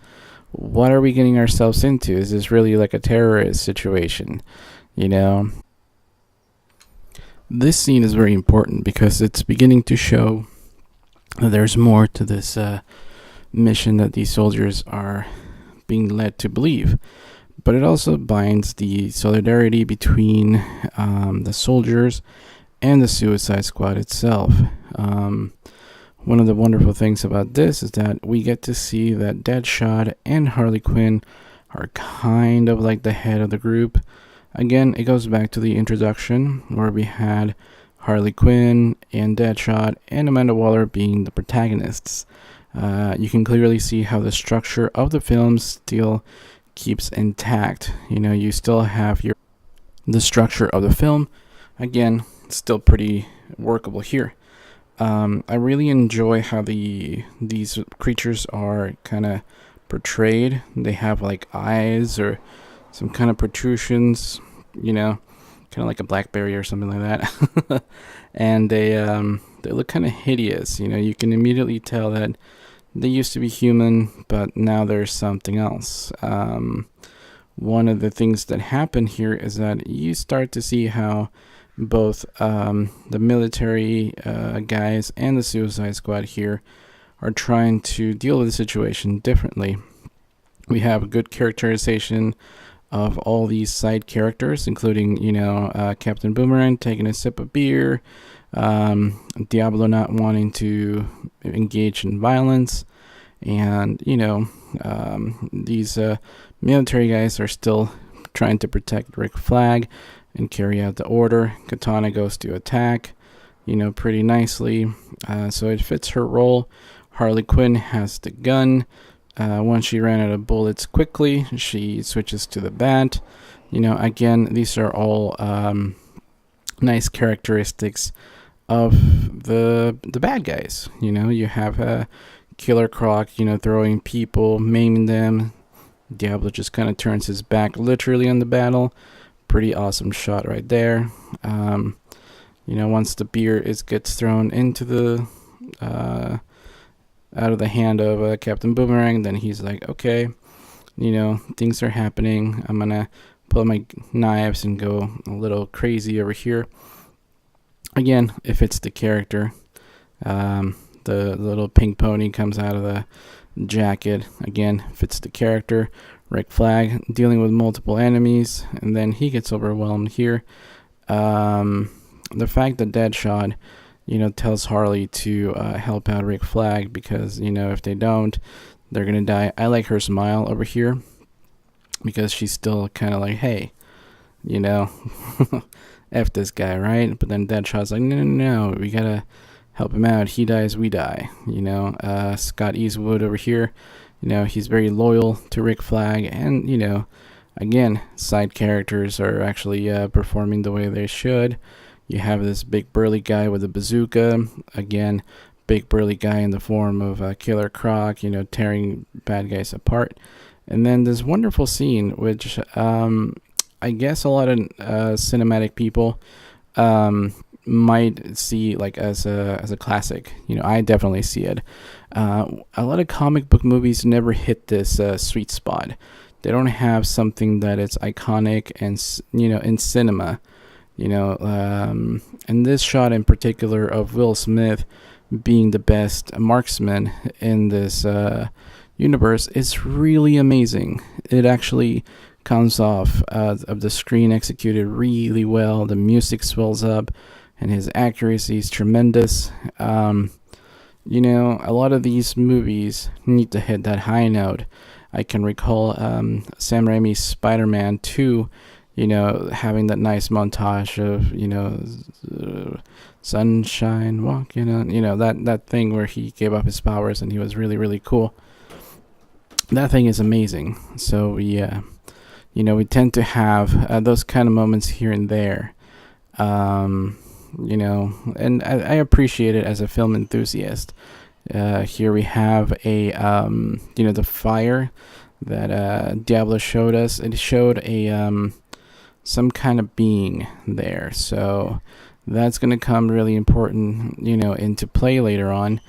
what are we getting ourselves into? Is this really like a terrorist situation? This scene is very important because it's beginning to show that there's more to this mission that these soldiers are being led to believe. But it also binds the solidarity between the soldiers and the Suicide Squad itself. One of the wonderful things about this is that we get to see that Deadshot and Harley Quinn are kind of like the head of the group. Again, it goes back to the introduction where we had Harley Quinn and Deadshot and Amanda Waller being the protagonists. You can clearly see how the structure of the film still keeps intact. You still have the structure of the film. Again, still pretty workable here. I really enjoy how these creatures are kind of portrayed. They have like eyes or some kind of protrusions, kind of like a blackberry or something like that. And they look kind of hideous. You can immediately tell that they used to be human, but now there's something else. One of the things that happen here is that you start to see how both the military guys and the Suicide Squad here are trying to deal with the situation differently. We have a good characterization of all these side characters, including, Captain Boomerang taking a sip of beer, Diablo not wanting to engage in violence, and, these military guys are still trying to protect Rick Flag and carry out the order. Katana goes to attack, pretty nicely, so it fits her role. Harley Quinn has the gun. Once she ran out of bullets quickly, she switches to the bat. Again, these are all nice characteristics of the bad guys. You have Killer Croc, throwing people, maiming them. Diablo just kind of turns his back literally on the battle. Pretty awesome shot right there. Once the beer gets thrown into the out of the hand of Captain Boomerang, then he's like, okay, things are happening. I'm gonna pull my knives and go a little crazy over here. Again, it fits the character. The little pink pony comes out of the jacket. Again, fits the character. Rick Flag dealing with multiple enemies, and then he gets overwhelmed here. The fact that Deadshot, tells Harley to help out Rick Flag because, if they don't, they're going to die. I like her smile over here because she's still kind of like, hey, F this guy, right? But then Deadshot's like, no, we got to help him out. He dies, we die. Scott Eastwood over here, he's very loyal to Rick Flag. And, again, side characters are actually performing the way they should. You have this big burly guy with a bazooka. Again, big burly guy in the form of Killer Croc, tearing bad guys apart. And then this wonderful scene, which I guess a lot of cinematic people might see like as a classic. I definitely see it. A lot of comic book movies never hit this sweet spot. They don't have something that is iconic and in cinema. And this shot in particular of Will Smith being the best marksman in this universe is really amazing. It actually comes off of the screen executed really well. The music swells up, and his accuracy is tremendous. A lot of these movies need to hit that high note. I can recall Sam Raimi's Spider-Man 2, having that nice montage of, sunshine walk, that thing where he gave up his powers and he was really, really cool. That thing is amazing. So we tend to have those kind of moments here and there. And I appreciate it as a film enthusiast. Here we have the fire that Diablo showed us. It showed some kind of being there. So that's going to come really important, into play later on,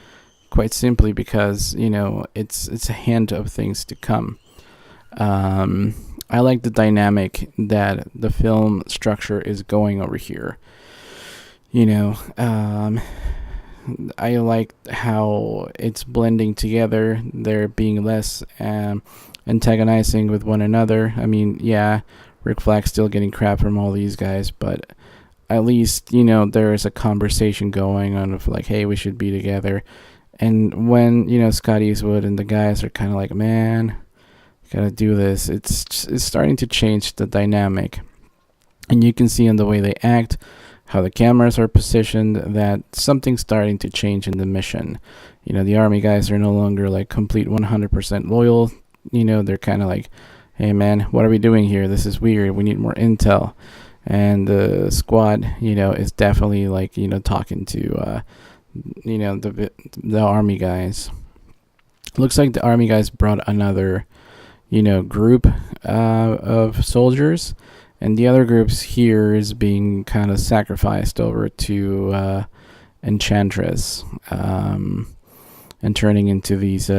quite simply because, it's a hint of things to come. I like the dynamic that the film structure is going over here. I like how it's blending together. They're being less antagonizing with one another. I mean, yeah, Rick Flag's still getting crap from all these guys, but at least, there is a conversation going on of like, hey, we should be together. And when, Scott Eastwood and the guys are kind of like, man, gotta do this, it's starting to change the dynamic. And you can see in the way they act, how the cameras are positioned, that something's starting to change in the mission. The army guys are no longer like complete 100% loyal. They're kind of like, hey man, what are we doing here? This is weird. We need more intel. And the squad, is definitely like, talking to, the army guys. Looks like the army guys brought another, group of soldiers. And the other groups here is being kind of sacrificed over to Enchantress, and turning into these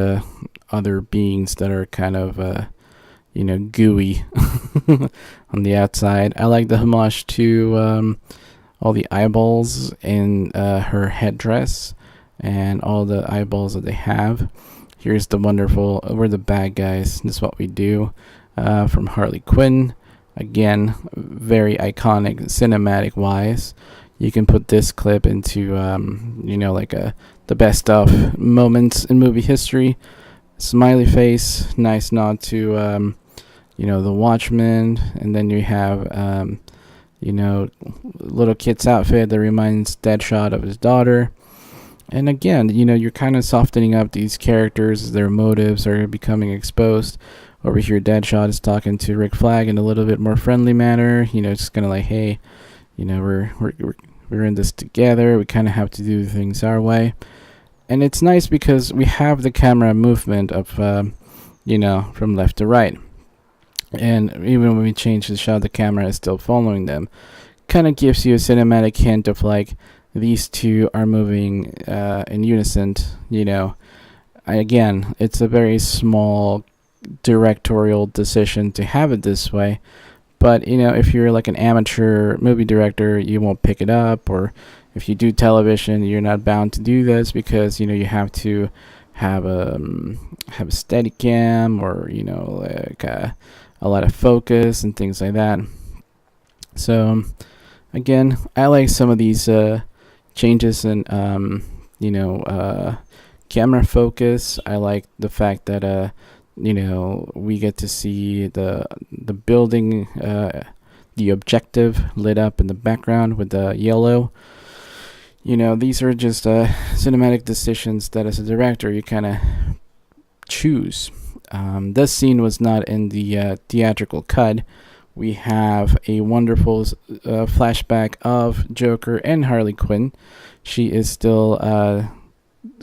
other beings that are kind of, gooey on the outside. I like the homage to all the eyeballs in her headdress and all the eyeballs that they have. Here's the wonderful, we're the bad guys, this is what we do, from Harley Quinn. Again, very iconic, cinematic wise. You can put this clip into, the best of moments in movie history. Smiley face, nice nod to, the Watchmen. And then you have, little kid's outfit that reminds Deadshot of his daughter. And again, you're kind of softening up these characters. Their motives are becoming exposed. Over here, Deadshot is talking to Rick Flag in a little bit more friendly manner. Just kind of like, hey, we're in this together. We kind of have to do things our way. And it's nice because we have the camera movement of, from left to right. And even when we change the shot, the camera is still following them. Kind of gives you a cinematic hint of like, these two are moving in unison. Again, it's a very small directorial decision to have it this way, But if you're like an amateur movie director, you won't pick it up. Or if you do television, you're not bound to do this because you have to have a steady cam, or like a lot of focus and things like that. So again, I like some of these changes in camera focus. I like the fact that we get to see the building, the objective lit up in the background with the yellow. These are just cinematic decisions that as a director you kind of choose. This scene was not in the theatrical cut. We have a wonderful flashback of Joker and Harley Quinn. She is still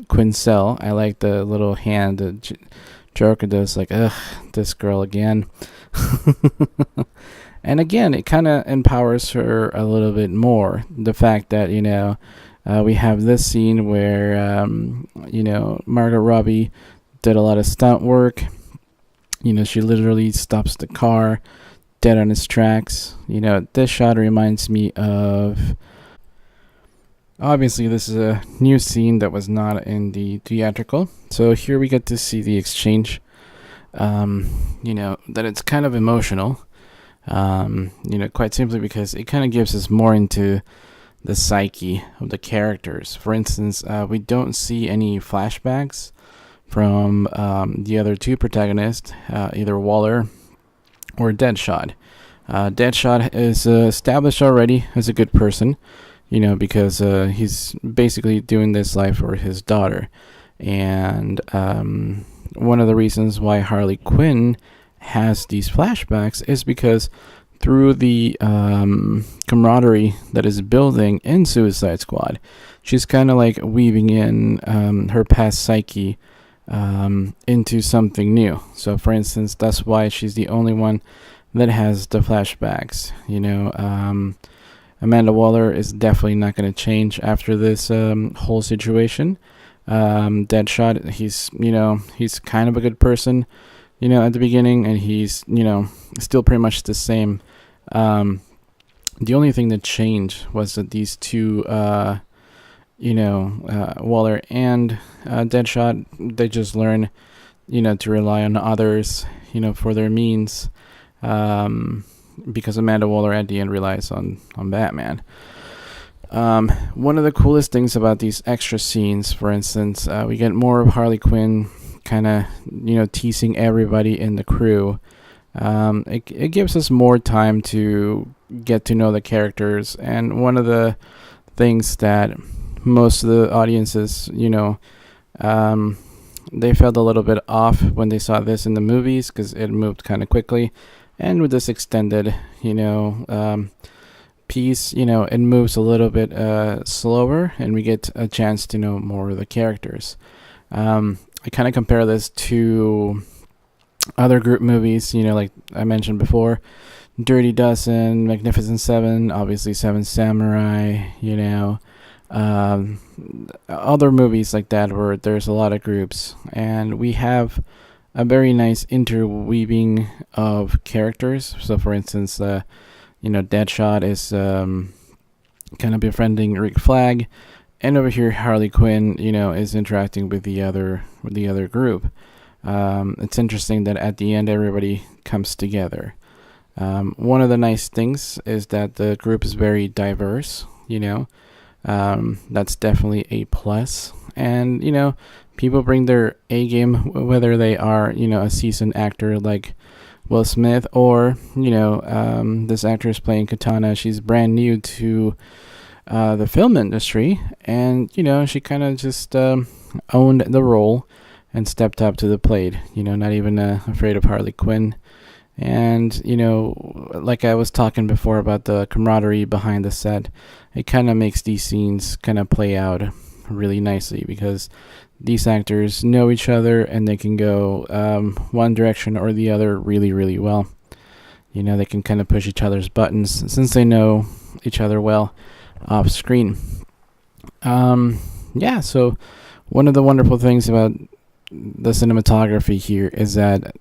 Quincell. I like the little hand that Joker does, like, ugh, this girl again. And again, it kind of empowers her a little bit more. The fact that, we have this scene where, Margot Robbie did a lot of stunt work. She literally stops the car dead on its tracks. This shot reminds me of... Obviously, this is a new scene that was not in the theatrical. So here we get to see the exchange. That it's kind of emotional. Quite simply because it kind of gives us more into the psyche of the characters. For instance, we don't see any flashbacks from the other two protagonists, either Waller or Deadshot. Deadshot is established already as a good person, because he's basically doing this life for his daughter. And one of the reasons why Harley Quinn has these flashbacks is because through the camaraderie that is building in Suicide Squad, she's kind of like weaving in her past psyche into something new. So for instance, that's why she's the only one that has the flashbacks. Amanda Waller is definitely not going to change after this whole situation. Deadshot, he's kind of a good person, at the beginning, and he's, still pretty much the same. The only thing that changed was that these two, Waller and Deadshot, they just learn, to rely on others, for their means, because Amanda Waller at the end relies on Batman. One of the coolest things about these extra scenes, for instance, we get more of Harley Quinn kind of, teasing everybody in the crew. It gives us more time to get to know the characters, and one of the things that most of the audiences, they felt a little bit off when they saw this in the movies because it moved kind of quickly, and with this extended, piece, it moves a little bit slower, and we get a chance to know more of the characters. I kind of compare this to other group movies, like I mentioned before, Dirty Dozen, Magnificent Seven, obviously Seven Samurai, other movies like that where there's a lot of groups, and we have a very nice interweaving of characters. So for instance, Deadshot is kind of befriending Rick Flag, and over here Harley Quinn, is interacting with the other group. It's interesting that at the end everybody comes together. One of the nice things is that the group is very diverse. That's definitely a plus. And people bring their A game, whether they are a seasoned actor like Will Smith, or this actress playing Katana. She's brand new to the film industry, and she kind of just owned the role and stepped up to the plate, not even afraid of Harley Quinn. And like I was talking before about the camaraderie behind the set, it kind of makes these scenes kind of play out really nicely, because these actors know each other and they can go one direction or the other really, really well. They can kind of push each other's buttons since they know each other well off screen. So one of the wonderful things about the cinematography here is that,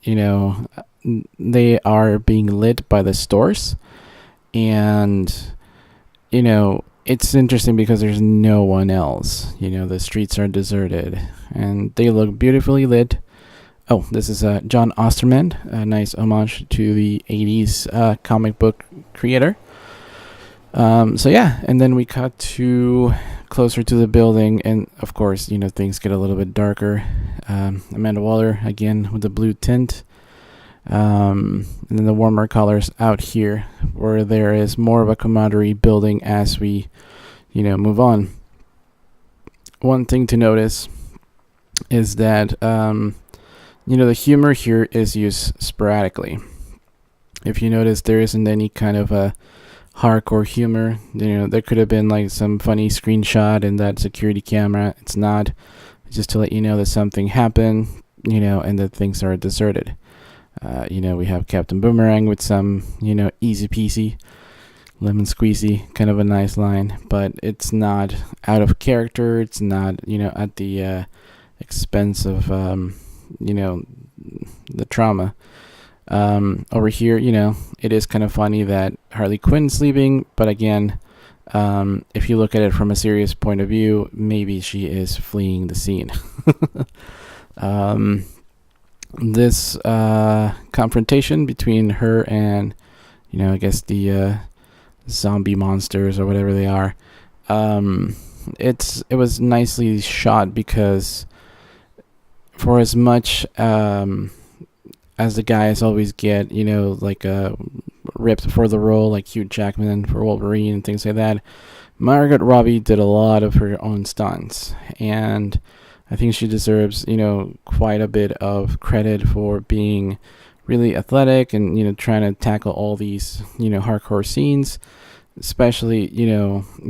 they are being lit by the stores, and it's interesting because there's no one else. The streets are deserted and they look beautifully lit. Oh, this is John Osterman, a nice homage to the 80s comic book creator. So yeah, and then we cut to closer to the building, and of course, things get a little bit darker. Amanda Waller, again, with the blue tint. And then the warmer colors out here, where there is more of a camaraderie building as we, move on. One thing to notice is that, the humor here is used sporadically. If you notice, there isn't any kind of a hardcore humor. There could have been like some funny screenshot in that security camera. It's not. It's just to let you know that something happened, and that things are deserted. We have Captain Boomerang with some, easy peasy, lemon squeezy, kind of a nice line, but it's not out of character. It's not, at the expense of, the trauma. Over here, it is kind of funny that Harley Quinn's leaving, but again, if you look at it from a serious point of view, maybe she is fleeing the scene. This confrontation between her and, I guess the zombie monsters or whatever they are, it was nicely shot because for as much as the guys always get, like ripped for the role, like Hugh Jackman for Wolverine and things like that, Margot Robbie did a lot of her own stunts, and I think she deserves, quite a bit of credit for being really athletic and, trying to tackle all these, hardcore scenes, especially,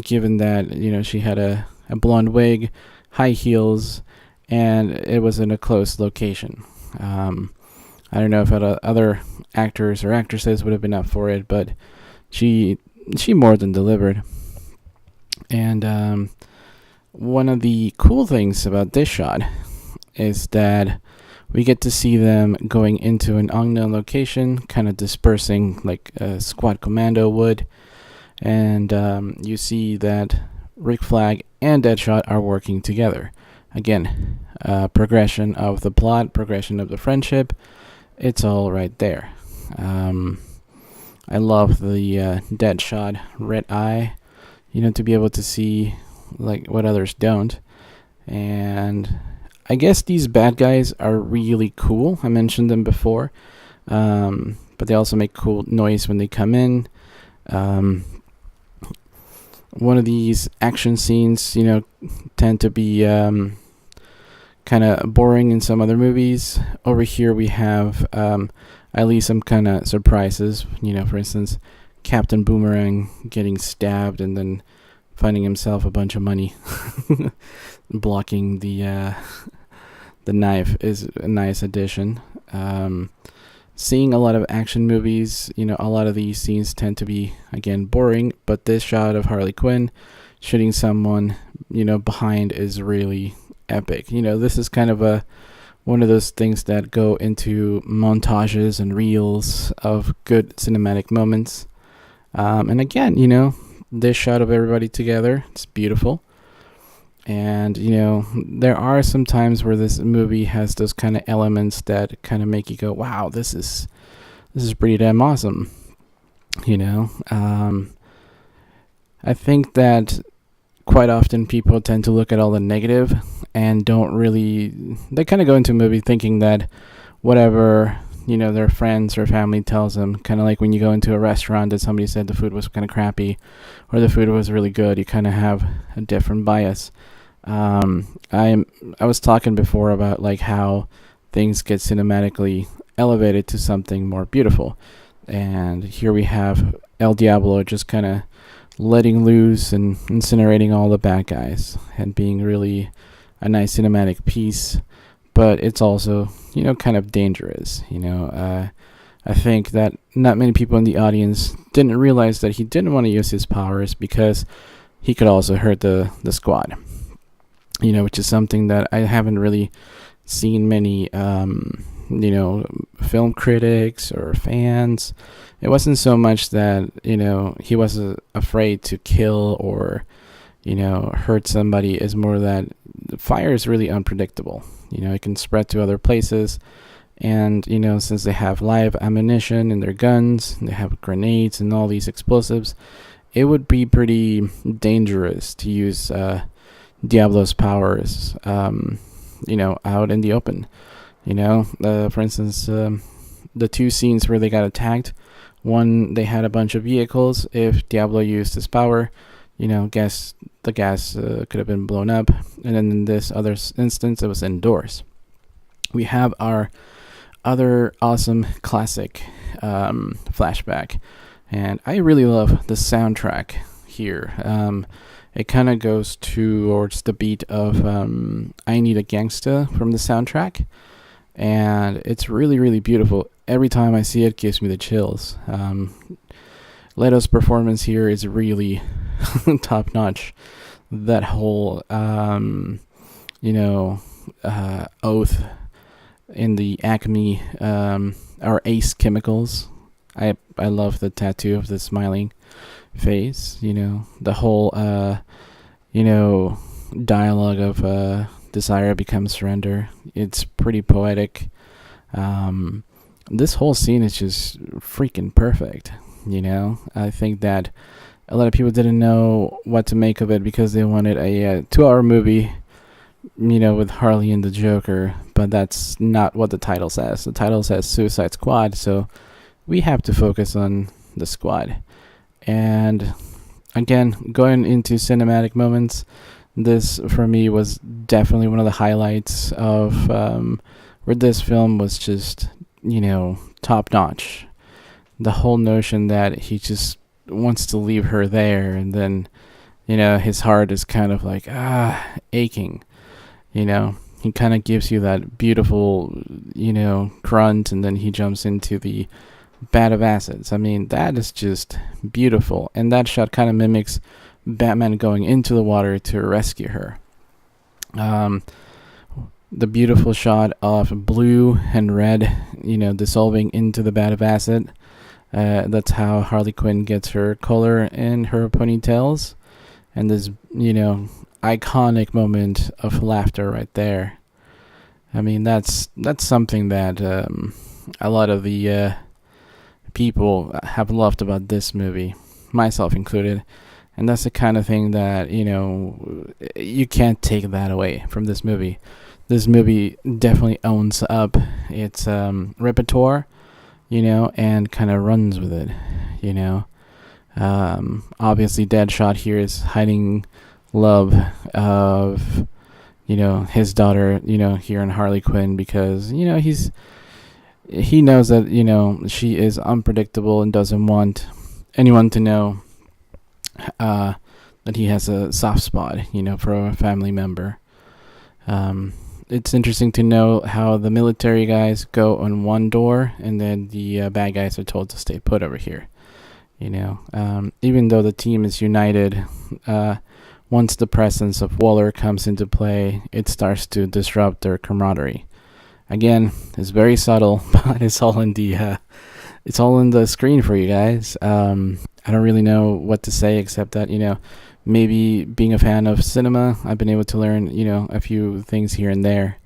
given that, she had a blonde wig, high heels, and it was in a close location. I don't know if other actors or actresses would have been up for it, but she more than delivered. And one of the cool things about this shot is that we get to see them going into an unknown location, kind of dispersing like a squad commando would. And you see that Rick Flag and Deadshot are working together. Again, progression of the plot, progression of the friendship. It's all right there. I love the Deadshot red eye, to be able to see like what others don't. And I guess these bad guys are really cool. I mentioned them before, but they also make cool noise when they come in. One of these action scenes, tend to be kind of boring in some other movies. Over here we have at least some kind of surprises. For instance, Captain Boomerang getting stabbed and then finding himself a bunch of money. Blocking the knife is a nice addition. Seeing a lot of action movies, a lot of these scenes tend to be, again, boring, but this shot of Harley Quinn shooting someone, behind is really epic. This is kind of one of those things that go into montages and reels of good cinematic moments. And again, this shot of everybody together, it's beautiful. And, there are some times where this movie has those kind of elements that kind of make you go, wow, this is pretty damn awesome. I think that quite often people tend to look at all the negative and they kind of go into a movie thinking that whatever, their friends or family tells them, kind of like when you go into a restaurant that somebody said the food was kind of crappy or the food was really good, you kind of have a different bias. I was talking before about like how things get cinematically elevated to something more beautiful, and here we have El Diablo just kind of letting loose and incinerating all the bad guys and being really a nice cinematic piece, but it's also kind of dangerous. I think that not many people in the audience didn't realize that he didn't want to use his powers because he could also hurt the squad. Which is something that I haven't really seen many film critics or fans. It wasn't so much that, he was afraid to kill or, hurt somebody. Is more that fire is really unpredictable. It can spread to other places. And, since they have live ammunition in their guns, they have grenades and all these explosives, it would be pretty dangerous to use Diablo's powers, out in the open. For instance, the two scenes where they got attacked, one, they had a bunch of vehicles. If Diablo used his power, the gas could have been blown up. And then in this other instance, it was indoors. We have our other awesome classic flashback, and I really love the soundtrack here. It kind of goes towards the beat of I Need a Gangsta from the soundtrack, and it's really, really beautiful. Every time I see it, it gives me the chills. Leto's performance here is really top notch. That whole oath in the Acme or Ace Chemicals. I love the tattoo of the smiling face. The whole dialogue of desire becomes surrender. It's pretty poetic. This whole scene is just freaking perfect. I think that a lot of people didn't know what to make of it because they wanted a 2-hour movie, with Harley and the Joker, but that's not what the title says. The title says Suicide Squad, so we have to focus on the squad. And again, going into cinematic moments, this for me was definitely one of the highlights of where this film was just, top notch. The whole notion that he just wants to leave her there, and then, his heart is kind of like, aching. He kind of gives you that beautiful, grunt, and then he jumps into the vat of acids. I mean, that is just beautiful. And that shot kind of mimics Batman going into the water to rescue her. The beautiful shot of blue and red, dissolving into the vat of acid. That's how Harley Quinn gets her color in her ponytails. And this, iconic moment of laughter right there. I mean, that's something that a lot of the people have loved about this movie, myself included, and that's the kind of thing that you can't take that away from this movie. This movie definitely owns up its repertoire, and kind of runs with it. Obviously, Deadshot here is hiding love of his daughter here in Harley Quinn, because he knows that she is unpredictable and doesn't want anyone to know that he has a soft spot for a family member. It's interesting to know how the military guys go on one door and then the bad guys are told to stay put over here. Even though the team is united, once the presence of Waller comes into play, it starts to disrupt their camaraderie. Again, it's very subtle, but it's all in the screen for you guys. I don't really know what to say except that maybe being a fan of cinema, I've been able to learn a few things here and there.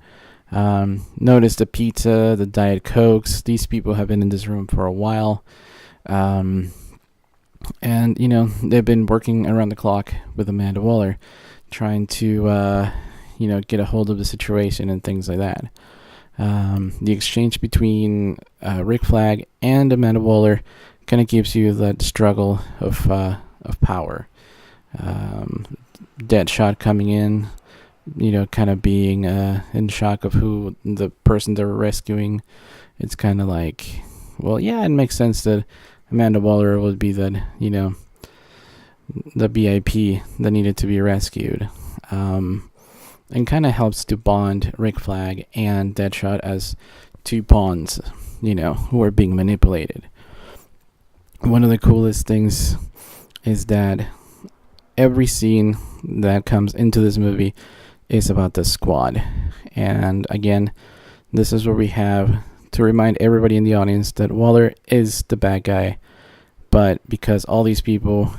Notice the pizza, the Diet Cokes. These people have been in this room for a while. And, they've been working around the clock with Amanda Waller, trying to, get a hold of the situation and things like that. The exchange between Rick Flag and Amanda Waller kind of gives you that struggle of power. Deadshot coming in, kind of being in shock of who the person they were rescuing. It's kind of like, well, yeah, it makes sense that Amanda Waller would be that, the BIP that needed to be rescued. And kind of helps to bond Rick Flag and Deadshot as two pawns, who are being manipulated. One of the coolest things is that every scene that comes into this movie is about the squad. And again, This is where we have to remind everybody in the audience that Waller is the bad guy, but because all these people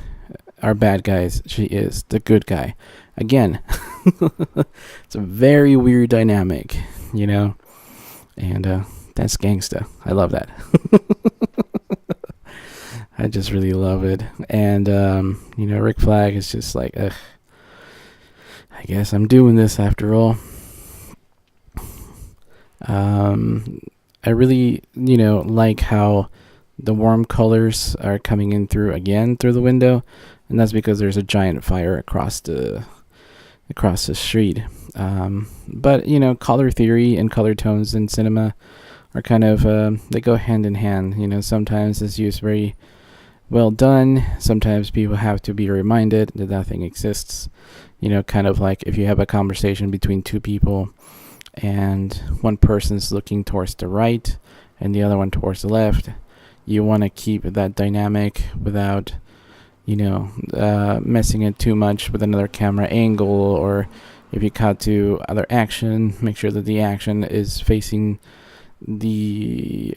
are bad guys, she is the good guy. Again, it's a very weird dynamic, you know, and that's gangsta. I love that. I just really love it. And, Rick Flag is just like, ugh, I guess I'm doing this after all. I really, like how the warm colors are coming in through the window, and that's because there's a giant fire across the street. But color theory and color tones in cinema are kind of they go hand in hand. Sometimes it's used very well done. Sometimes people have to be reminded that nothing exists. Kind of like if you have a conversation between two people and one person's looking towards the right and the other one towards the left, you want to keep that dynamic without messing it too much with another camera angle, or if you cut to other action, make sure that the action is facing the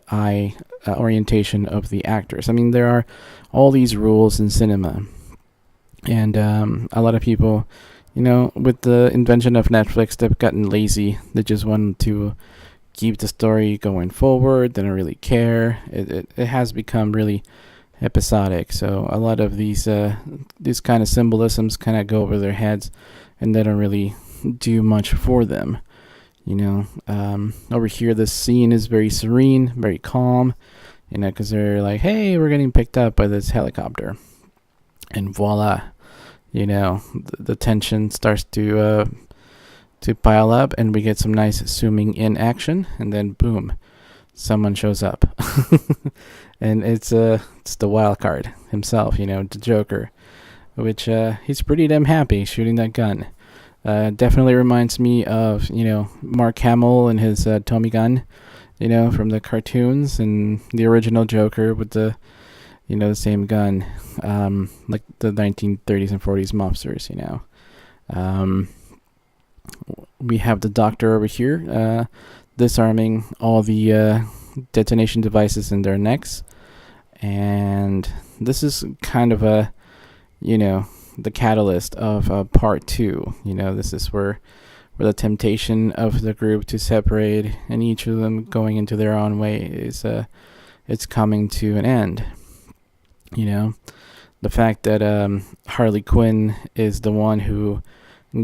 eye orientation of the actors. I mean, there are all these rules in cinema, and a lot of people, with the invention of Netflix, they've gotten lazy. They just want to keep the story going forward. They don't really care. It has become really episodic. So a lot of these kind of symbolisms kind of go over their heads, and they don't really do much for them. Over here, this scene is very serene, very calm, because they're like, hey, we're getting picked up by this helicopter. And voila, the tension starts to pile up, and we get some nice zooming in action, and then boom, someone shows up. And it's the wild card himself, the Joker, which he's pretty damn happy shooting that gun. Definitely reminds me of, Mark Hamill and his Tommy gun, from the cartoons, and the original Joker with the, the same gun, like the 1930s and 40s mobsters, We have the doctor over here, disarming all the detonation devices in their necks. And this is kind of a, the catalyst of part 2. This is where the temptation of the group to separate and each of them going into their own way is it's coming to an end. The fact that Harley Quinn is the one who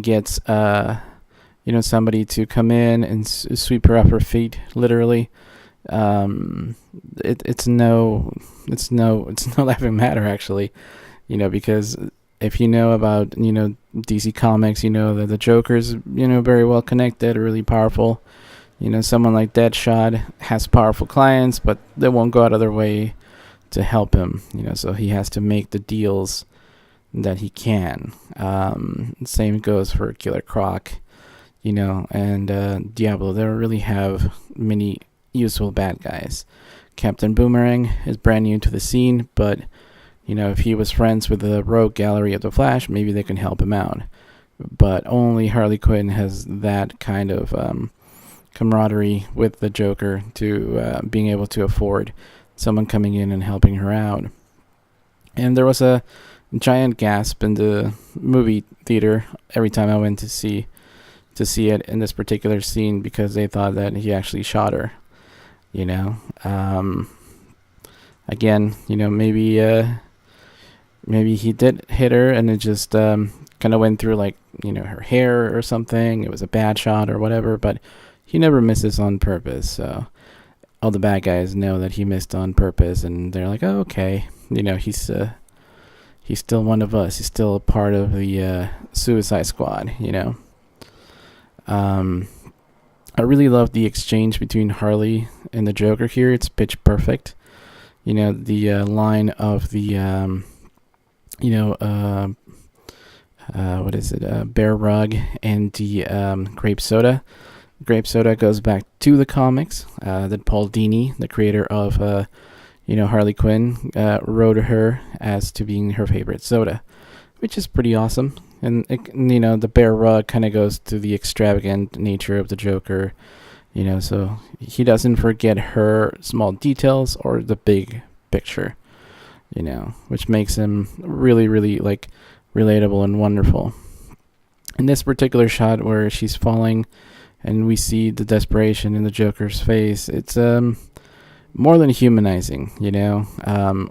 gets somebody to come in and sweep her off her feet, literally. It's no laughing matter, actually, because if you know about DC Comics, that the Joker's very well connected, really powerful. Someone like Deadshot has powerful clients, but they won't go out of their way to help him. So he has to make the deals that he can. Same goes for Killer Croc, and Diablo. They don't really have many useful bad guys. Captain Boomerang is brand new to the scene, but if he was friends with the rogue gallery of the Flash, maybe they can help him out. But only Harley Quinn has that kind of camaraderie with the Joker to being able to afford someone coming in and helping her out. And there was a giant gasp in the movie theater every time I went to see it in this particular scene, because they thought that he actually shot her. Again, maybe he did hit her, and it just kind of went through her hair or something. It was a bad shot or whatever, but he never misses on purpose. So all the bad guys know that he missed on purpose, and they're like, oh, okay, he's still one of us. He's still a part of the Suicide Squad, I really love the exchange between Harley and the Joker here. It's pitch perfect. The line of the, what is it? Bear rug and the grape soda. Grape soda goes back to the comics that Paul Dini, the creator of, Harley Quinn, wrote her as to being her favorite soda, which is pretty awesome. And the bear rug kind of goes to the extravagant nature of the Joker. So he doesn't forget her small details or the big picture. Which makes him really, really like relatable and wonderful. In this particular shot where she's falling and we see the desperation in the Joker's face, it's more than humanizing.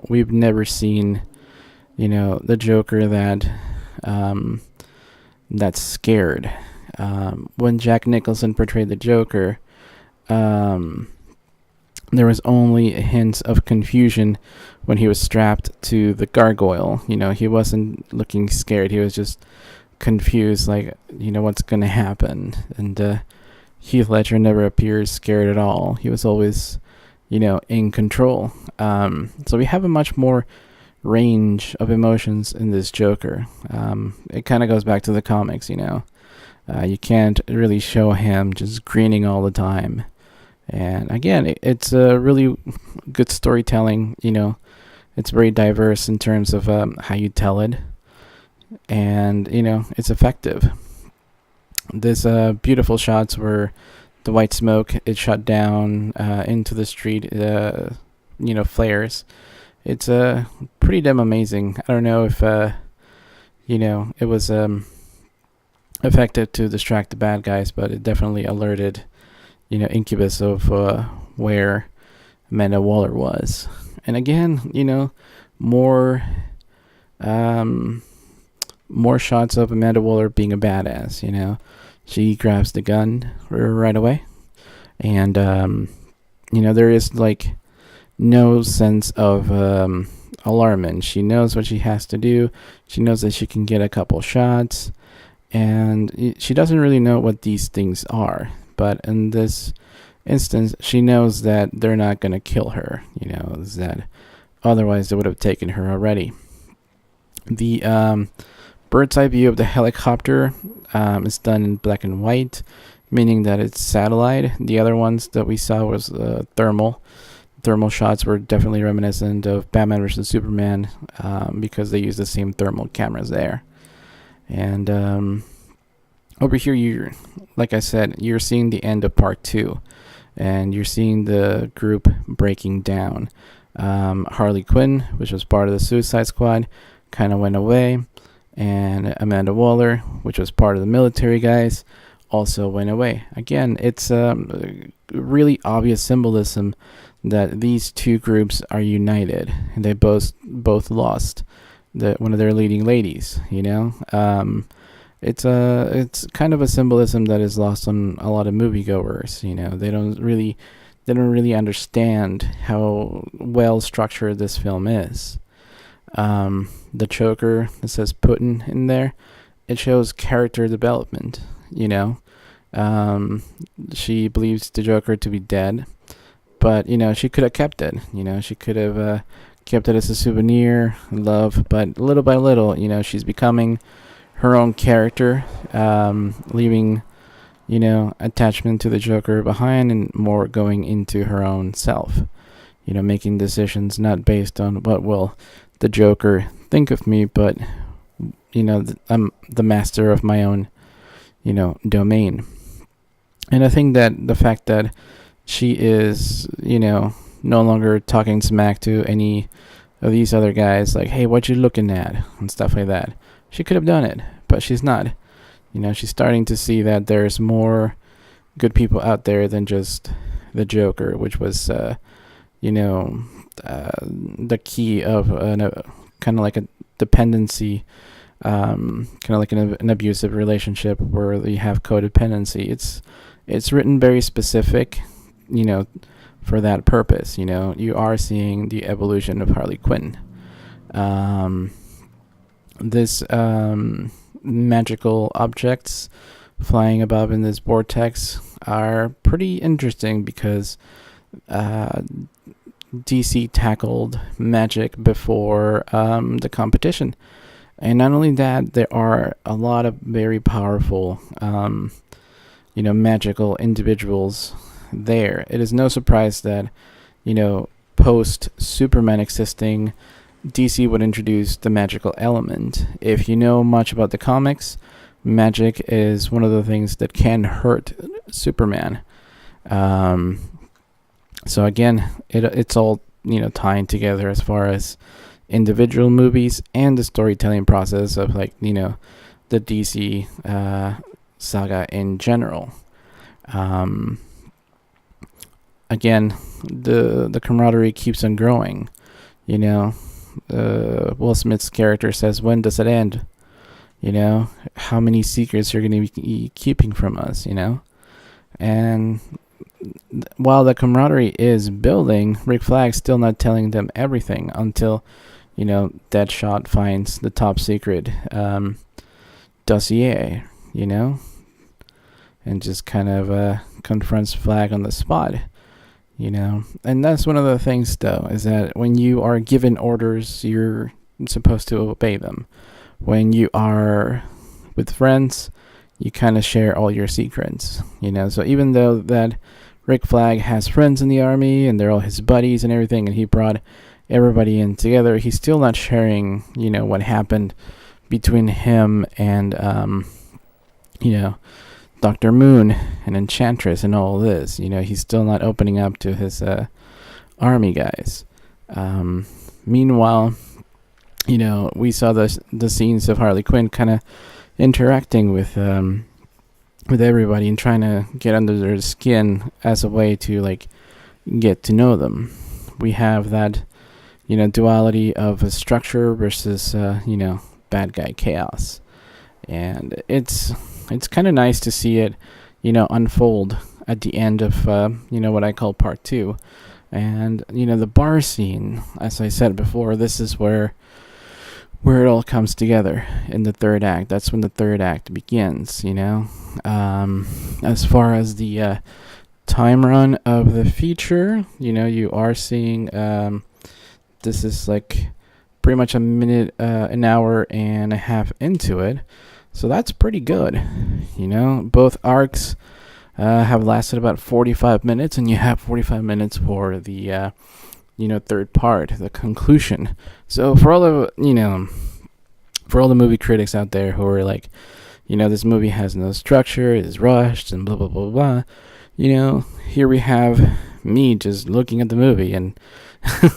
We've never seen the Joker that's scared. When Jack Nicholson portrayed the Joker, there was only hints of confusion when he was strapped to the gargoyle. He wasn't looking scared. He was just confused, like, what's going to happen. And Heath Ledger never appears scared at all. He was always, in control. So we have a much more range of emotions in this Joker. It kind of goes back to the comics, you can't really show him just grinning all the time. And again, it's a really good storytelling. It's very diverse in terms of how you tell it, and it's effective. There's beautiful shots where the white smoke is shot down into the street, flares. It's pretty damn amazing. I don't know if it was effective to distract the bad guys, but it definitely alerted Incubus of where Amanda Waller was. And again, more shots of Amanda Waller being a badass. She grabs the gun right away, and there is like no sense of alarmment. She knows what she has to do. She knows that she can get a couple shots, and she doesn't really know what these things are. But in this instance, she knows that they're not going to kill her, that otherwise they would have taken her already. The bird's eye view of the helicopter is done in black and white, meaning that it's satellite. The other ones that we saw was thermal. Thermal shots were definitely reminiscent of Batman vs. Superman because they use the same thermal cameras there. And over here, like I said, you're seeing the end of part 2, and you're seeing the group breaking down. Harley Quinn, which was part of the Suicide Squad, kind of went away, and Amanda Waller, which was part of the military guys, also went away. Again, it's really obvious symbolism that these two groups are united, and they both lost one of their leading ladies. It's kind of a symbolism that is lost on a lot of moviegoers. They don't really understand how well structured this film is. The choker that says Putin in there, it shows character development. She believes the Joker to be dead, but she could have kept it. She could have kept it as a souvenir, love. But little by little, she's becoming her own character, leaving, attachment to the Joker behind and more going into her own self, making decisions not based on what will the Joker think of me, but, I'm the master of my own, domain. And I think that the fact that she is, no longer talking smack to any of these other guys, like, hey, what you looking at, and stuff like that. She could have done it, but she's not. She's starting to see that there's more good people out there than just the Joker, which was, the key of kind of like a dependency, kind of like an abusive relationship where you have codependency. It's written very specific, for that purpose. You are seeing the evolution of Harley Quinn. This magical objects flying above in this vortex are pretty interesting because DC tackled magic before the competition. And not only that, there are a lot of very powerful, magical individuals there. It is no surprise that, post Superman existing, DC would introduce the magical element. If you know much about the comics, magic is one of the things that can hurt Superman. So again, it's all tying together as far as individual movies and the storytelling process of the DC saga in general. Again, the camaraderie keeps on growing. Will Smith's character says, "When does it end? How many secrets you're going to be keeping from us? And while the camaraderie is building, Rick Flag's still not telling them everything until Deadshot finds the top secret dossier, and just kind of confronts Flag on the spot. And that's one of the things, though, is that when you are given orders, you're supposed to obey them. When you are with friends, you kind of share all your secrets, So even though that Rick Flag has friends in the army and they're all his buddies and everything, and he brought everybody in together, he's still not sharing, what happened between him and, Dr. Moon and Enchantress and all this. He's still not opening up to his army guys. Meanwhile, we saw the scenes of Harley Quinn kind of interacting with everybody and trying to get under their skin as a way to get to know them. We have that duality of a structure versus bad guy chaos, and it's kind of nice to see it unfold at the end of what I call part 2. And the bar scene, as I said before, this is where it all comes together in the third act. That's when the third act begins. As far as the time run of the feature, you are seeing this is pretty much a minute, an hour and a half into it. So that's pretty good. Both arcs have lasted about 45 minutes, and you have 45 minutes for the third part, the conclusion. So for all the movie critics out there who are this movie has no structure, is rushed, and blah blah blah blah, here we have me just looking at the movie and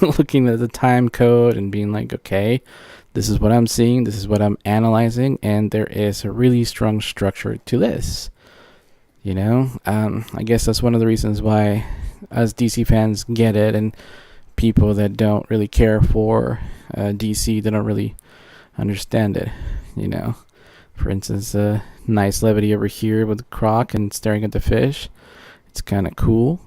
looking at the time code and being okay, this is what I'm seeing, this is what I'm analyzing, and there is a really strong structure to this. I guess that's one of the reasons why us DC fans get it, and people that don't really care for DC, they don't really understand it. For instance, nice levity over here with Croc and staring at the fish. It's kind of cool.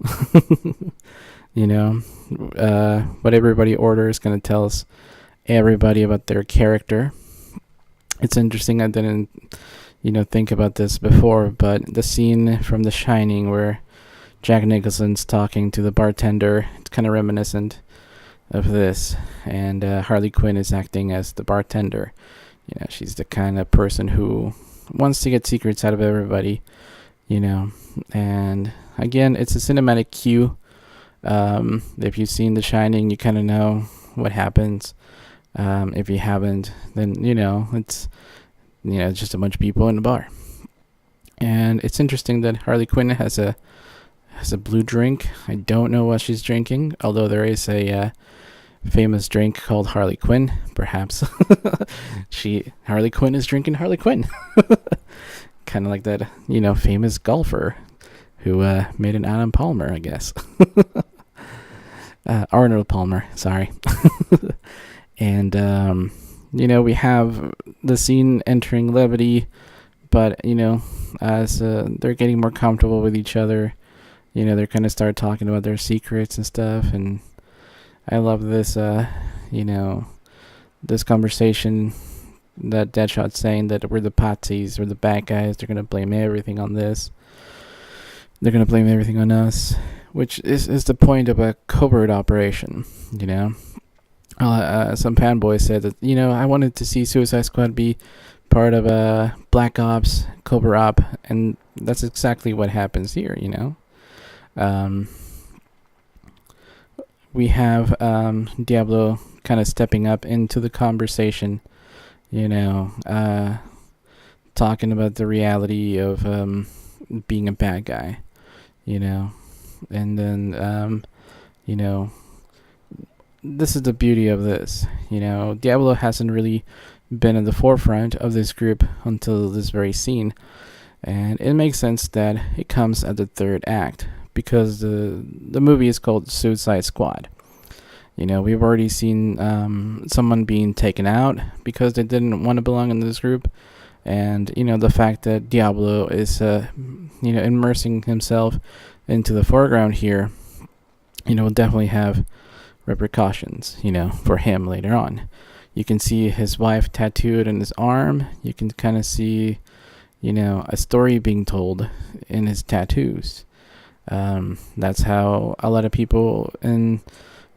What everybody orders kind of tells everybody about their character. It's interesting, I didn't think about this before, but the scene from The Shining where Jack Nicholson's talking to the bartender, it's kind of reminiscent of this, and Harley Quinn is acting as the bartender. She's the kind of person who wants to get secrets out of everybody, and again, it's a cinematic cue. If you've seen The Shining, you kind of know what happens. If you haven't, then it's just a bunch of people in a bar. And it's interesting that Harley Quinn has a blue drink. I don't know what she's drinking, although there is a famous drink called Harley Quinn. Perhaps Harley Quinn is drinking Harley Quinn. Kind of like that, famous golfer who made an Adam Palmer, I guess. Arnold Palmer, sorry. And we have the scene entering levity, but as they're getting more comfortable with each other, they're kind of start talking about their secrets and stuff. And I love this this conversation that Deadshot's saying that we're the patsies, we're the bad guys, they're gonna blame everything on this, they're gonna blame everything on us, which is the point of a covert operation. Some fanboy said that I wanted to see Suicide Squad be part of a Black Ops covert op, and that's exactly what happens here. We have Diablo kind of stepping up into the conversation, you know, talking about the reality of being a bad guy, you know, and then, you know, this is the beauty of this, you know, Diablo hasn't really been in the forefront of this group until this very scene, and it makes sense that it comes at the third act, because the movie is called Suicide Squad. You know, we've already seen someone being taken out because they didn't want to belong in this group. And, you know, the fact that Diablo is, you know, immersing himself into the foreground here, you know, will definitely have repercussions, you know, for him later on. You can see his wife tattooed on his arm. You can kind of see, you know, a story being told in his tattoos. That's how a lot of people in,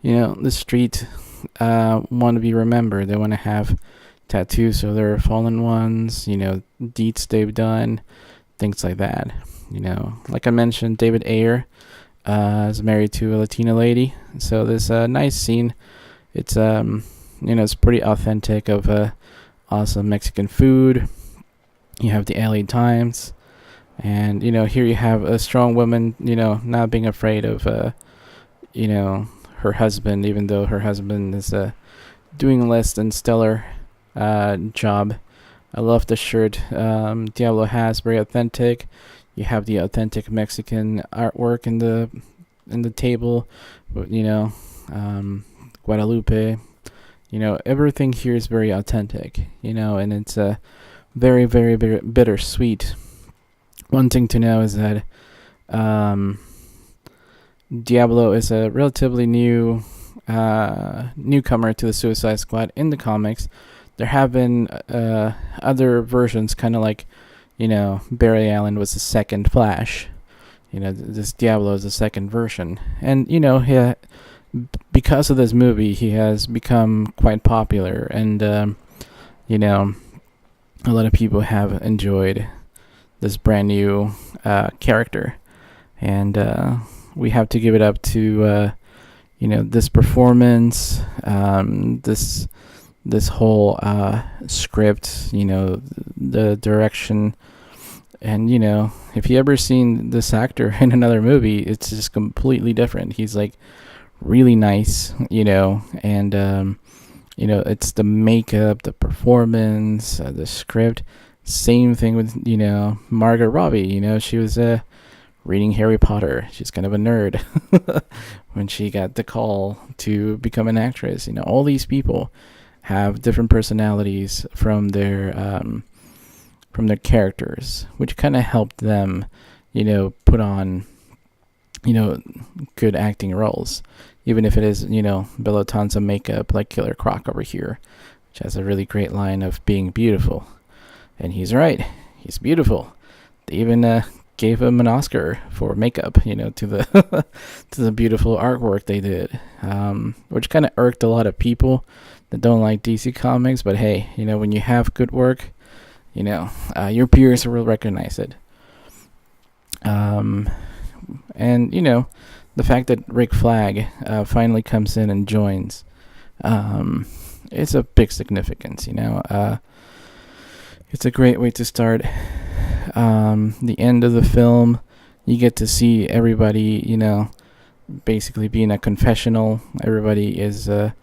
you know, the street want to be remembered. They want to have tattoos of their fallen ones, you know, deeds they've done, things like that. You know, like I mentioned, David Ayer is married to a Latina lady. So there's a nice scene. It's, you know, it's pretty authentic of awesome Mexican food. You have the LA Times. And, you know, here you have a strong woman, you know, not being afraid of, you know, her husband, even though her husband is doing less than stellar job. I love the shirt Diablo has, very authentic. You have the authentic Mexican artwork in the table, you know, Guadalupe. You know, everything here is very authentic, you know, and it's very, very bittersweet. One thing to know is that Diablo is a relatively new newcomer to the Suicide Squad in the comics. There have been other versions, kind of like, you know, Barry Allen was the second Flash. You know, this Diablo is the second version. And, you know, because of this movie, he has become quite popular. And, you know, a lot of people have enjoyed this brand new character. And we have to give it up to, you know, this performance, this whole script, you know, the direction. And, you know, if you ever seen this actor in another movie, it's just completely different. He's like really nice, you know, and, you know, it's the makeup, the performance, the script. Same thing with, you know, Margot Robbie. You know, she was reading Harry Potter. She's kind of a nerd when she got the call to become an actress. You know, all these people have different personalities from their characters, which kind of helped them, you know, put on, you know, good acting roles, even if it is, you know, Bella Tanza makeup like Killer Croc over here, which has a really great line of being beautiful. And he's right, he's beautiful. They even gave him an Oscar for makeup, you know, to the to the beautiful artwork they did, which kind of irked a lot of people that don't like DC Comics. But hey, you know, when you have good work, you know, your peers will recognize it. And, you know, the fact that Rick Flag finally comes in and joins, it's a big significance, you know. It's a great way to start the end of the film. You get to see everybody, you know, basically being a confessional. Everybody is, you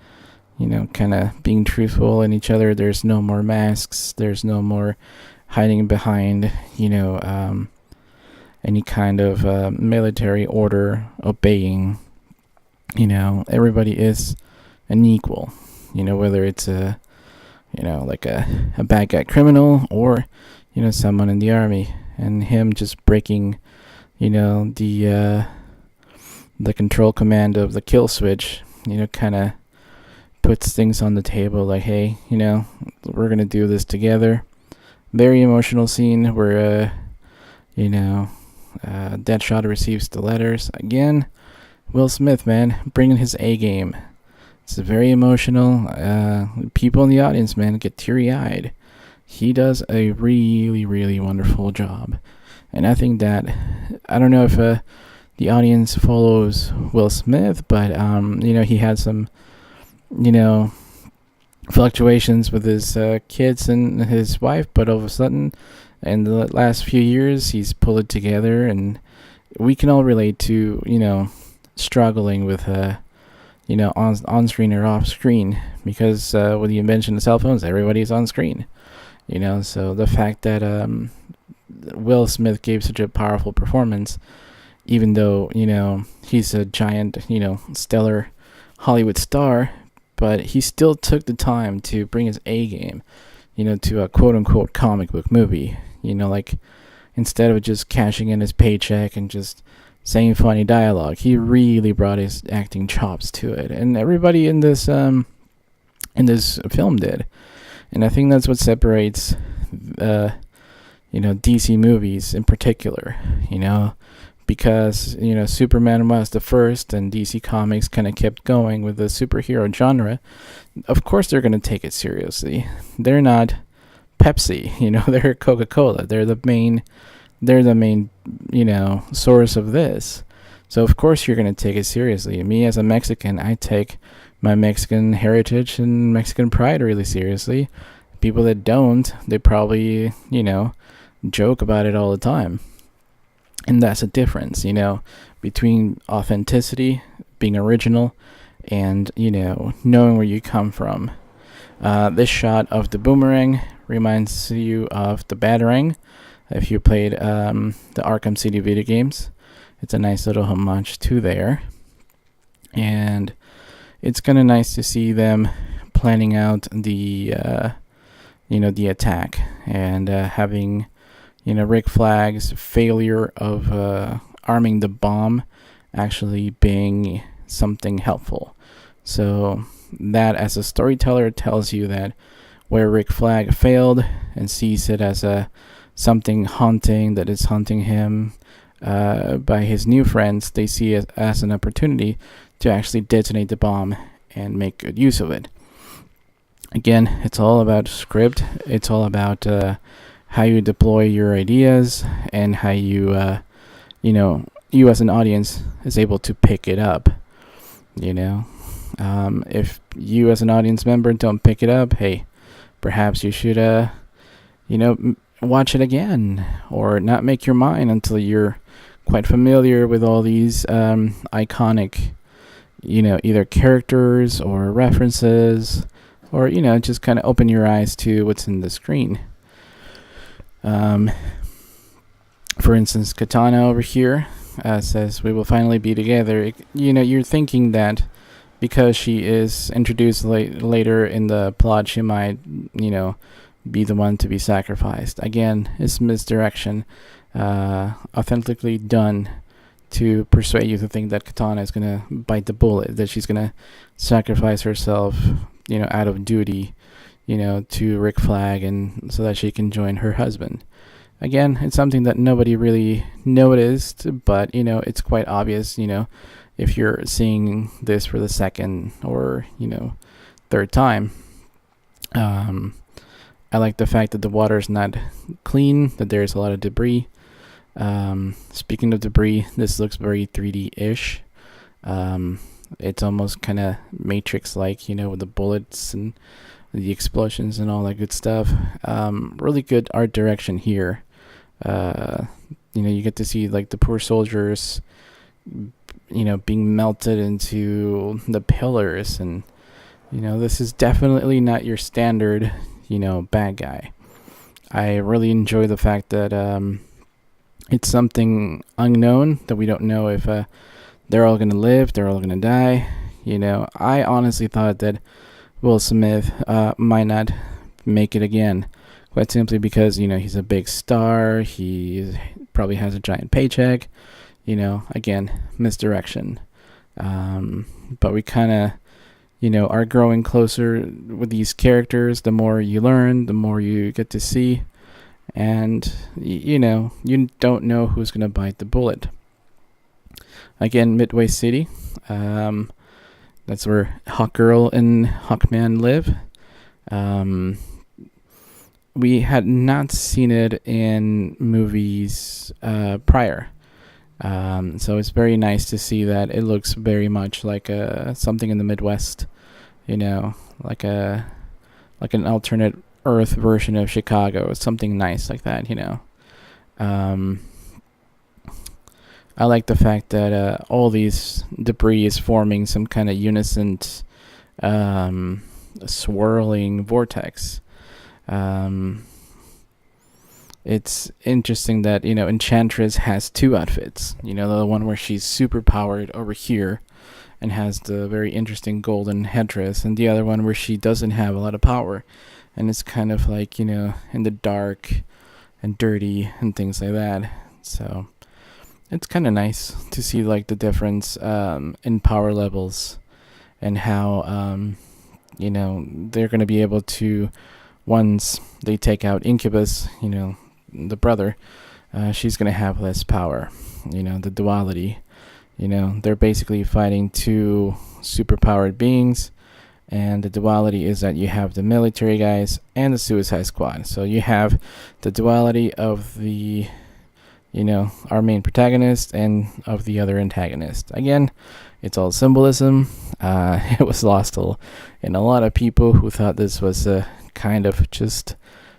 know, kind of being truthful in each other. There's no more masks. There's no more hiding behind, you know, any kind of military order obeying. You know, everybody is an equal, you know, whether it's a, you know, like a bad guy criminal or, you know, someone in the army. And him just breaking, you know, the control command of the kill switch, you know, kind of puts things on the table like, hey, you know, we're going to do this together. Very emotional scene where, you know, Deadshot receives the letters. Again, Will Smith, man, bringing his A game. It's very emotional. People in the audience, man, get teary-eyed. He does a really, really wonderful job. And I think that, I don't know if the audience follows Will Smith, but, you know, he had some you know, fluctuations with his kids and his wife, but all of a sudden, in the last few years, he's pulled it together, and we can all relate to, struggling with, on screen or off screen, because with the invention of cell phones, everybody's on screen, so the fact that Will Smith gave such a powerful performance, even though, he's a giant, stellar Hollywood star, but he still took the time to bring his A game, to a quote unquote comic book movie. Like, instead of just cashing in his paycheck and just saying funny dialogue, he really brought his acting chops to it, and everybody in this film did. And I think that's what separates, DC movies in particular, because, Superman was the first and DC Comics kind of kept going with the superhero genre. Of course they're going to take it seriously. They're not Pepsi, they're Coca-Cola. They're the main, source of this. So of course you're going to take it seriously. Me as a Mexican, I take my Mexican heritage and Mexican pride really seriously. People that don't, they probably, joke about it all the time. And that's a difference, between authenticity, being original, and, knowing where you come from. This shot of the boomerang reminds you of the Batarang. If you played the Arkham City video games, it's a nice little homage to there. And it's kind of nice to see them planning out the, the attack, and having, Rick Flag's failure of arming the bomb actually being something helpful. So that, as a storyteller, tells you that where Rick Flag failed and sees it as something haunting that is haunting him by his new friends, they see it as an opportunity to actually detonate the bomb and make good use of it. Again, it's all about script. It's all about how you deploy your ideas, and how you, you as an audience is able to pick it up. If you as an audience member don't pick it up, hey, perhaps you should, watch it again, or not make your mind until you're quite familiar with all these iconic, either characters or references, or, just kind of open your eyes to what's in the screen. For instance, Katana over here says, "We will finally be together." You're thinking that because she is introduced later in the plot, she might, be the one to be sacrificed. Again, it's misdirection, authentically done to persuade you to think that Katana is going to bite the bullet, that she's going to sacrifice herself, out of duty, to Rick Flag, and so that she can join her husband. Again, it's something that nobody really noticed, but, it's quite obvious, if you're seeing this for the second or, third time. I like the fact that the water is not clean, that there's a lot of debris. Speaking of debris, this looks very 3D-ish. It's almost kind of Matrix-like, with the bullets and the explosions and all that good stuff. Really good art direction here. You get to see, like, the poor soldiers, being melted into the pillars, and, this is definitely not your standard, bad guy. I really enjoy the fact that it's something unknown, that we don't know if they're all going to live, they're all going to die. I honestly thought that Will Smith might not make it again, quite simply because, he's a big star, he probably has a giant paycheck, again, misdirection. But we kind of, are growing closer with these characters. The more you learn, the more you get to see, and, you don't know who's going to bite the bullet. Again, Midway City, that's where Hawkgirl and Hawkman live. We had not seen it in movies prior. So it's very nice to see that it looks very much like something in the Midwest, like an alternate Earth version of Chicago, or something nice like that. Um, I like the fact that all these debris is forming some kind of unison, swirling vortex. Um, it's interesting that Enchantress has two outfits. The one where she's super powered over here and has the very interesting golden headdress, and the other one where she doesn't have a lot of power, and it's kind of like in the dark and dirty and things like that. So it's kind of nice to see like the difference in power levels, and how they're going to be able to, once they take out Incubus, the brother, she's going to have less power. The duality. They're basically fighting two superpowered beings, and the duality is that you have the military guys and the Suicide Squad. So you have the duality of the our main protagonist and of the other antagonist. Again, it's all symbolism. It was lost in a lot of people who thought this was a kind of just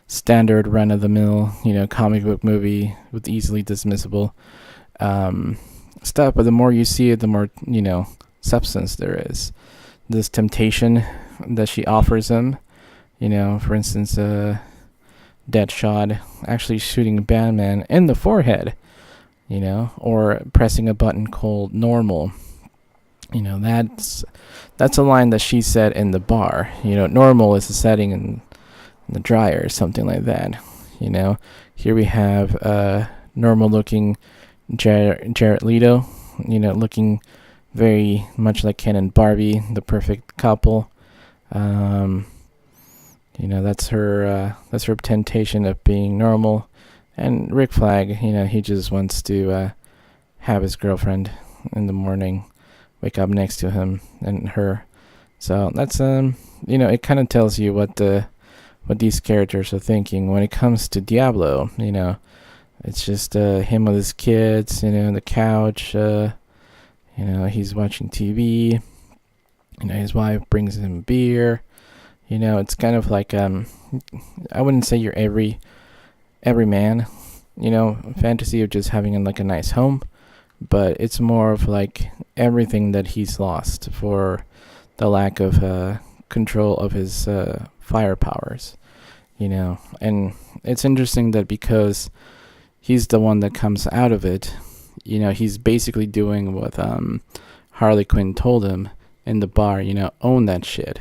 standard run-of-the-mill, comic book movie with easily dismissible stuff. But the more you see it, the more, substance there is. This temptation that she offers him, for instance, Deadshot actually shooting Batman in the forehead, or pressing a button called normal. That's a line that she said in the bar. Normal is a setting in the dryer or something like that. Here we have normal looking Jared Leto, looking very much like Ken and Barbie, the perfect couple. That's her temptation of being normal. And Rick Flag, he just wants to have his girlfriend in the morning wake up next to him and her. So that's it kind of tells you what these characters are thinking when it comes to Diablo. It's just him with his kids, the couch. He's watching TV. His wife brings him beer. It's kind of like I wouldn't say you're every man, fantasy of just having like a nice home, but it's more of like everything that he's lost for the lack of control of his fire powers, and it's interesting that because he's the one that comes out of it, he's basically doing what Harley Quinn told him in the bar, own that shit.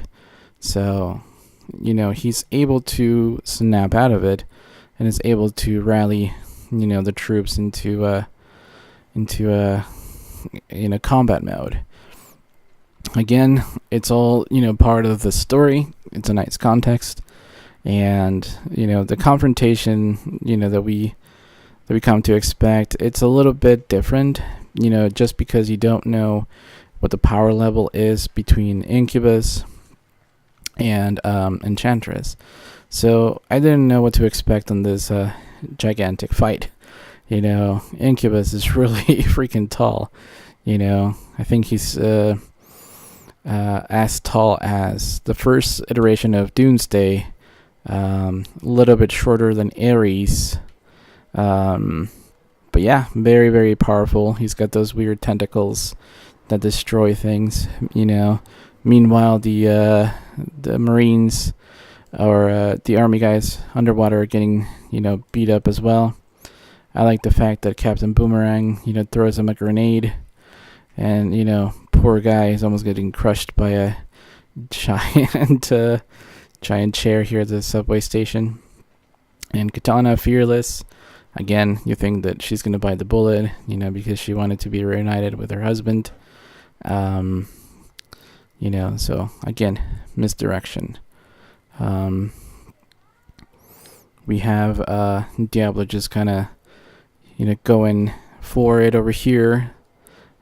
So, he's able to snap out of it and is able to rally, the troops into combat mode. Again, it's all, part of the story. It's a nice context. And, the confrontation, that we come to expect, it's a little bit different, just because you don't know what the power level is between Incubus and Enchantress. So I didn't know what to expect on this gigantic fight. Incubus is really freaking tall. I think he's as tall as the first iteration of Doomsday, a little bit shorter than Ares. But yeah, very, very powerful. He's got those weird tentacles that destroy things, Meanwhile, the Marines or the Army guys underwater are getting, beat up as well. I like the fact that Captain Boomerang, throws him a grenade, and poor guy is almost getting crushed by a giant chair here at the subway station. And Katana, fearless. Again, you think that she's gonna bite the bullet, because she wanted to be reunited with her husband. So again, misdirection. We have Diablo just kind of, going for it over here,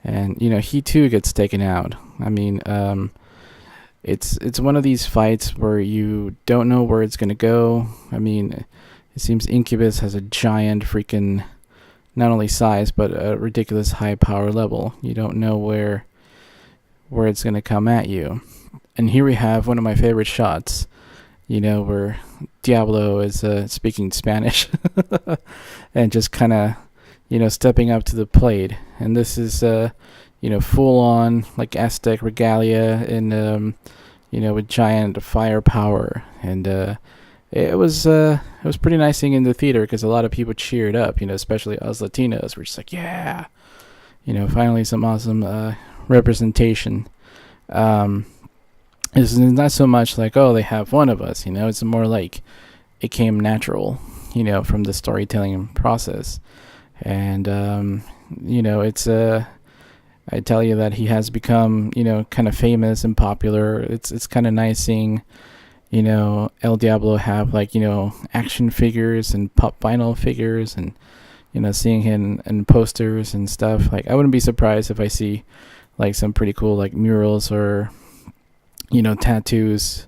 and he too gets taken out. I mean, it's one of these fights where you don't know where it's gonna go. I mean, it seems Incubus has a giant freaking, not only size but a ridiculous high power level. You don't know where it's gonna come at you. And here we have one of my favorite shots, where Diablo is speaking Spanish and just kind of, stepping up to the plate. And this is, full on like Aztec regalia and, with giant firepower. And it was pretty nice seeing in the theater because a lot of people cheered up, especially us Latinos. We're just like, yeah, finally some awesome representation. It's not so much like, oh, they have one of us, it's more like it came natural, from the storytelling process. And, it's, I tell you that he has become, kind of famous and popular. It's kind of nice seeing, El Diablo have like, action figures and pop vinyl figures and, seeing him in posters and stuff. Like, I wouldn't be surprised if I see like some pretty cool like murals or, tattoos,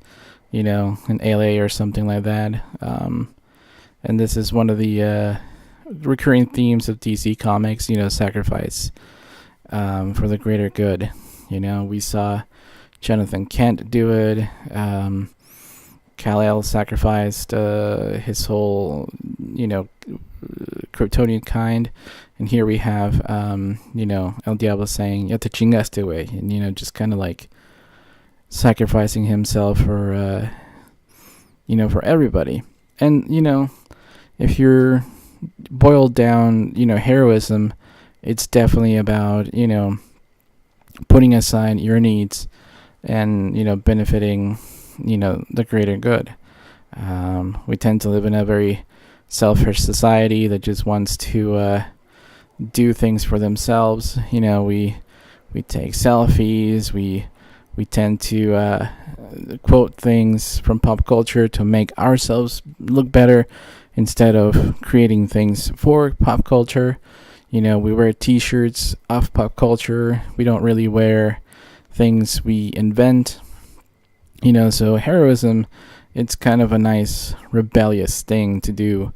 in LA or something like that. And this is one of the recurring themes of DC Comics, sacrifice for the greater good. We saw Jonathan Kent do it. Kal-El sacrificed his whole, Kryptonian kind. And here we have, El Diablo saying, ya te chingaste, güey. And, just kind of like sacrificing himself for, for everybody. And, if you're boiled down, heroism, it's definitely about, putting aside your needs and, benefiting, the greater good. We tend to live in a very selfish society that just wants to do things for themselves. We take selfies. We tend to quote things from pop culture to make ourselves look better instead of creating things for pop culture. We wear t-shirts of pop culture. We don't really wear things we invent. So heroism, it's kind of a nice rebellious thing to do.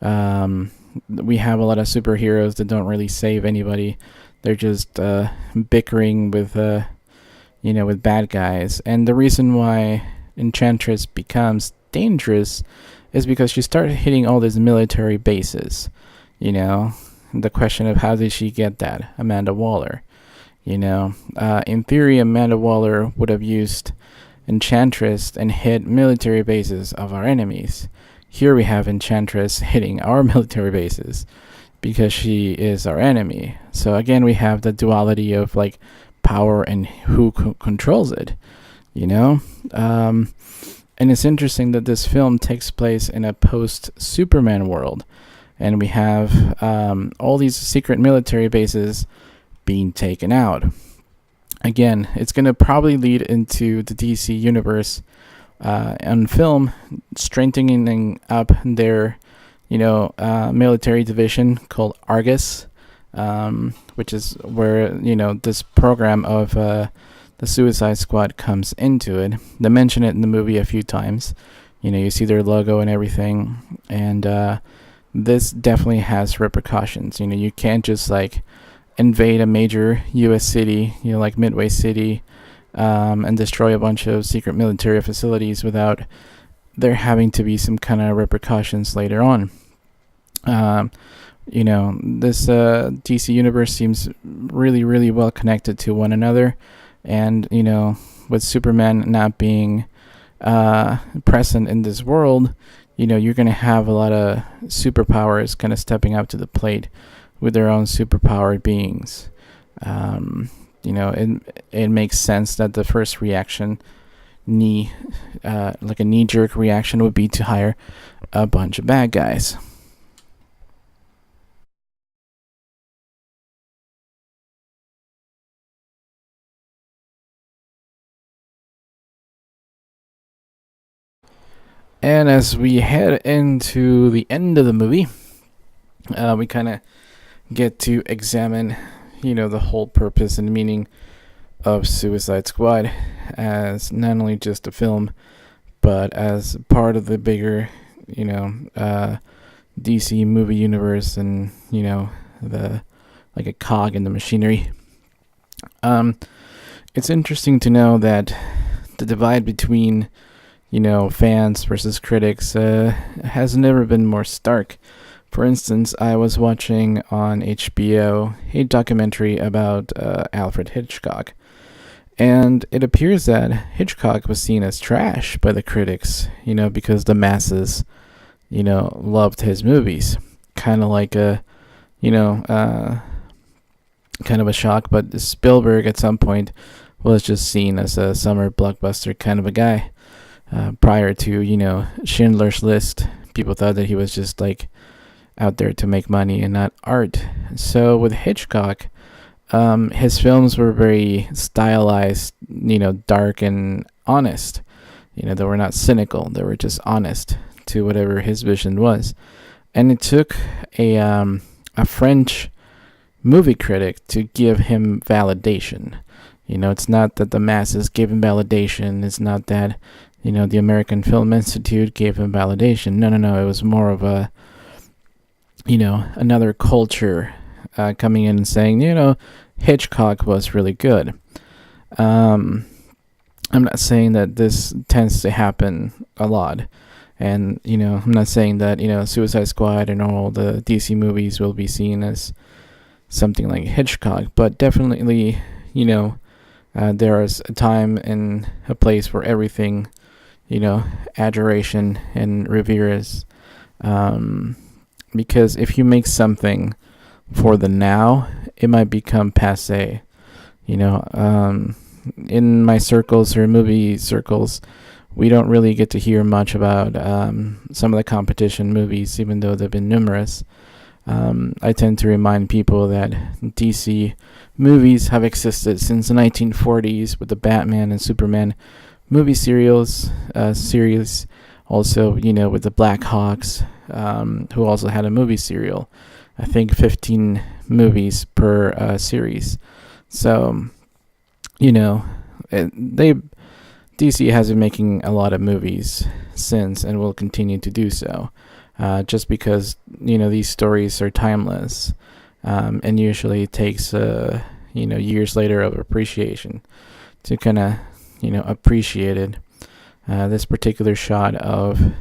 We have a lot of superheroes that don't really save anybody. They're just bickering with, with bad guys. And the reason why Enchantress becomes dangerous is because she started hitting all these military bases. The question of how did she get that? Amanda Waller. In theory, Amanda Waller would have used Enchantress and hit military bases of our enemies. Here we have Enchantress hitting our military bases because she is our enemy. So again, we have the duality of like power and who controls it, and it's interesting that this film takes place in a post-Superman world, and we have all these secret military bases being taken out. Again, it's going to probably lead into the DC universe on film, strengthening up their, military division called Argus, which is where, this program of the Suicide Squad comes into it. They mention it in the movie a few times. You see their logo and everything. And this definitely has repercussions. You can't just like invade a major U.S. city, like Midway City, and destroy a bunch of secret military facilities without there having to be some kind of repercussions later on. This DC universe seems really, really well connected to one another. And, with Superman not being present in this world, you're going to have a lot of superpowers kind of stepping up to the plate with their own superpowered beings. It makes sense that the first reaction, like a knee-jerk reaction, would be to hire a bunch of bad guys. And as we head into the end of the movie, we kind of get to examine, the whole purpose and meaning of Suicide Squad as not only just a film, but as part of the bigger, DC movie universe and, the like a cog in the machinery. It's interesting to know that the divide between, fans versus critics has never been more stark. For instance, I was watching on HBO a documentary about Alfred Hitchcock, and it appears that Hitchcock was seen as trash by the critics, because the masses, loved his movies. Kind of like kind of a shock, but Spielberg at some point was just seen as a summer blockbuster kind of a guy. Prior to, Schindler's List, people thought that he was just like out there to make money and not art. So with Hitchcock, his films were very stylized, dark and honest. They were not cynical. They were just honest to whatever his vision was. And it took a French movie critic to give him validation. It's not that the masses gave him validation. It's not that, the American Film Institute gave him validation. No. It was more of a, another culture coming in and saying, Hitchcock was really good. I'm not saying that this tends to happen a lot. And, I'm not saying that, Suicide Squad and all the DC movies will be seen as something like Hitchcock. But definitely, there is a time and a place for everything, adoration and reveres. Because if you make something for the now, it might become passé. In my circles or movie circles, we don't really get to hear much about some of the competition movies, even though they've been numerous. I tend to remind people that DC movies have existed since the 1940s with the Batman and Superman movie series. Also, with the Black Hawks, who also had a movie serial. I think 15 movies per series. So, DC has been making a lot of movies since and will continue to do so. Just because, these stories are timeless. And usually it takes, years later of appreciation to kind of, appreciate it. This particular shot of,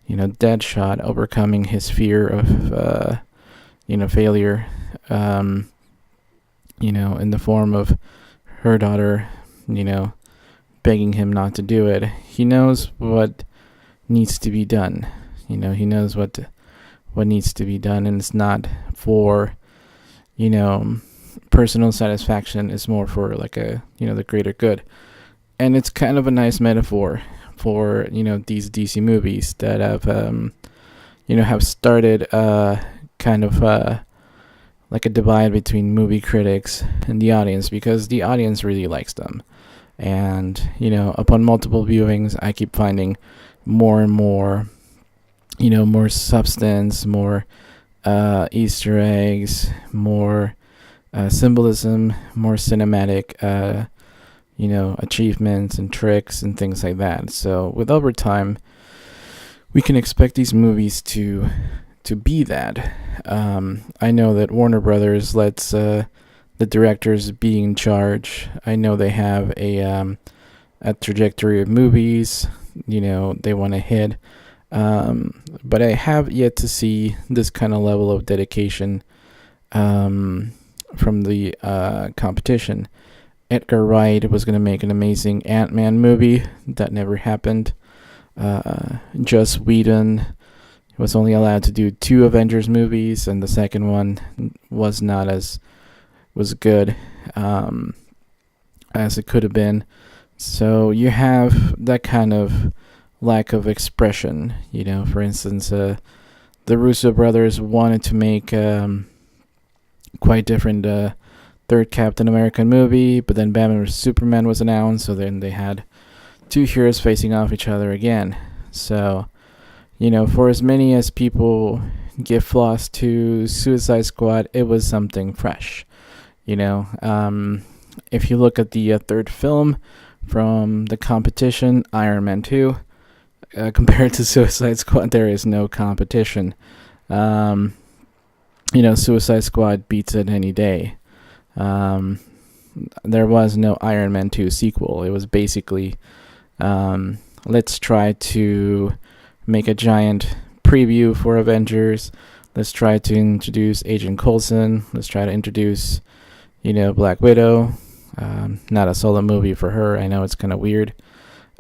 Deadshot overcoming his fear of, failure, in the form of her daughter, begging him not to do it. He knows what needs to be done. He knows what needs to be done, and it's not for, personal satisfaction. It's more for like the greater good. And it's kind of a nice metaphor for, these DC movies that have started kind of like a divide between movie critics and the audience, because the audience really likes them. And, upon multiple viewings, I keep finding more and more, more substance, more Easter eggs, more symbolism, more cinematic, achievements and tricks and things like that. So with overtime, we can expect these movies to be that. I know that Warner Brothers lets the directors be in charge. I know they have a trajectory of movies, they want to hit. But I have yet to see this kind of level of dedication from the competition. Edgar Wright was going to make an amazing Ant-Man movie. That never happened. Joss Whedon was only allowed to do 2 Avengers movies, and the second one was not as good as it could have been. So you have that kind of lack of expression. For instance, the Russo brothers wanted to make quite different third Captain America movie, but then Batman vs Superman was announced, so then they had 2 heroes facing off each other again. So, for as many as people give floss to Suicide Squad, it was something fresh. If you look at the third film from the competition, Iron Man 2, compared to Suicide Squad, there is no competition. Suicide Squad beats it any day. there was no Iron Man 2 sequel. It was basically, let's try to make a giant preview for Avengers. Let's try to introduce Agent Coulson. Let's try to introduce, Black Widow. Not a solo movie for her. I know it's kind of weird.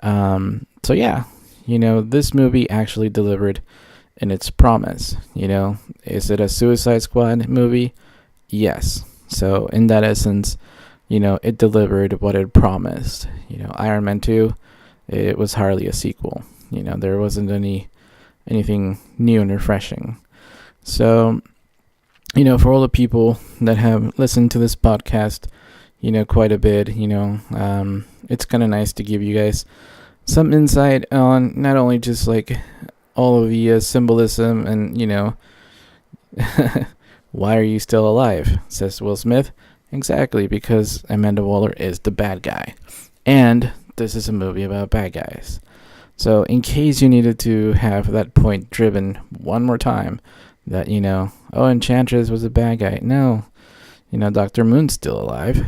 So yeah, this movie actually delivered in its promise. Is it a Suicide Squad movie? Yes. So in that essence, it delivered what it promised. Iron Man 2, it was hardly a sequel. There wasn't anything new and refreshing. So, for all the people that have listened to this podcast, quite a bit, it's kind of nice to give you guys some insight on not only just like all of the symbolism and, why are you still alive, says Will Smith. Exactly, because Amanda Waller is the bad guy. And this is a movie about bad guys. So in case you needed to have that point driven one more time, that, Enchantress was a bad guy. No, Dr. Moon's still alive,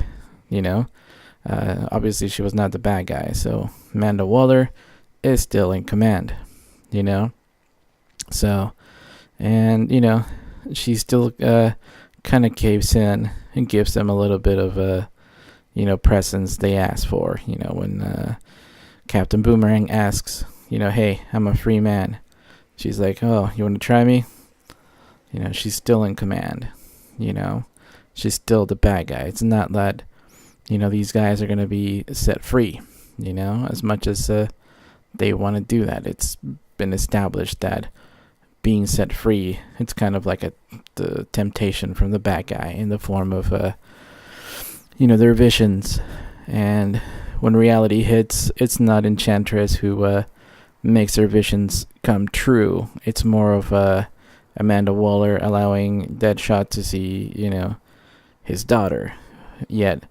Obviously she was not the bad guy. So Amanda Waller is still in command, So, and, she still kind of caves in and gives them a little bit of a, presence they ask for, when Captain Boomerang asks, hey, I'm a free man. She's like, oh, you want to try me? She's still in command, she's still the bad guy. It's not that, these guys are going to be set free, as much as they want to do that. It's been established that being set free, it's kind of like the temptation from the bad guy in the form of, their visions. And when reality hits, it's not Enchantress who makes her visions come true. It's more of Amanda Waller allowing Deadshot to see, his daughter, yet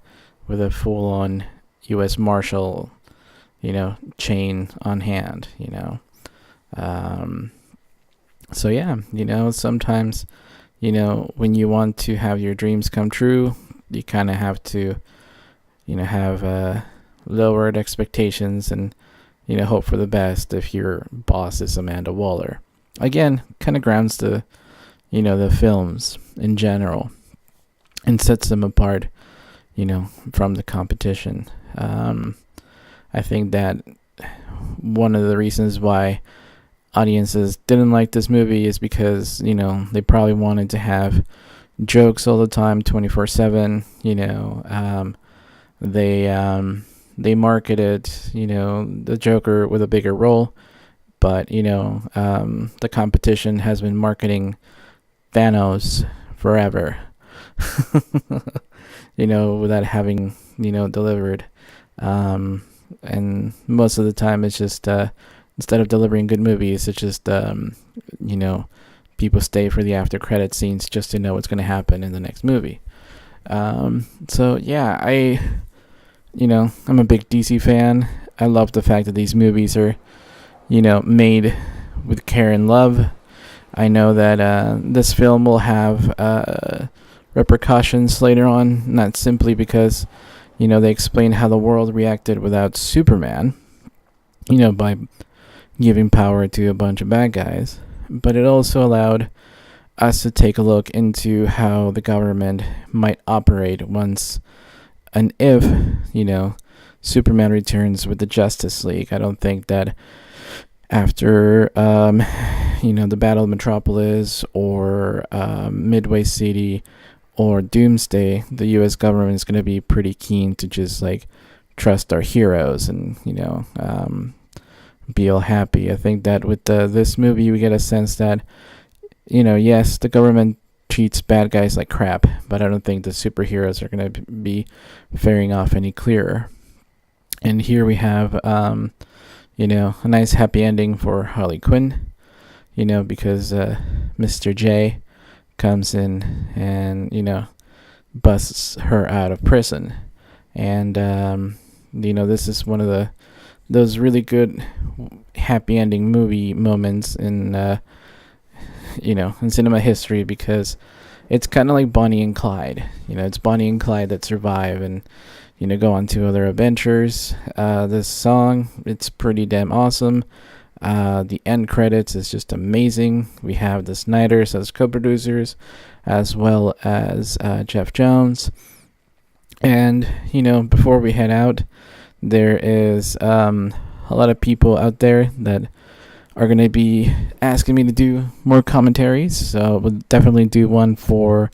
with a full-on U.S. Marshal, chain on hand, So yeah, sometimes, when you want to have your dreams come true, you kind of have to, have lowered expectations and, hope for the best if your boss is Amanda Waller. Again, kind of grounds the films in general and sets them apart, from the competition. I think that one of the reasons why audiences didn't like this movie is because, they probably wanted to have jokes all the time, 24/7, they marketed, the Joker with a bigger role, but, the competition has been marketing Thanos forever, without having, delivered. And most of the time it's just, instead of delivering good movies, it's just, people stay for the after credit scenes just to know what's going to happen in the next movie. So yeah, I'm a big DC fan. I love the fact that these movies are, made with care and love. I know that this film will have repercussions later on, not simply because, they explain how the world reacted without Superman, by giving power to a bunch of bad guys, but it also allowed us to take a look into how the government might operate once and if, Superman returns with the Justice League. I don't think that after, the Battle of Metropolis or Midway City or Doomsday, the U.S. government is going to be pretty keen to just, trust our heroes and, be all happy. I think that with this movie, we get a sense that, yes, the government treats bad guys like crap, but I don't think the superheroes are going to be faring off any clearer. And here we have, a nice happy ending for Harley Quinn, because Mr. J comes in and, busts her out of prison. And, this is one of those really good happy ending movie moments in, in cinema history, because it's kind of like Bonnie and Clyde. It's Bonnie and Clyde that survive and go on to other adventures. This song, it's pretty damn awesome. The end credits is just amazing. We have the Snyders as co-producers, as well as Jeff Jones. And before we head out, there is a lot of people out there that are going to be asking me to do more commentaries. So we'll definitely do one for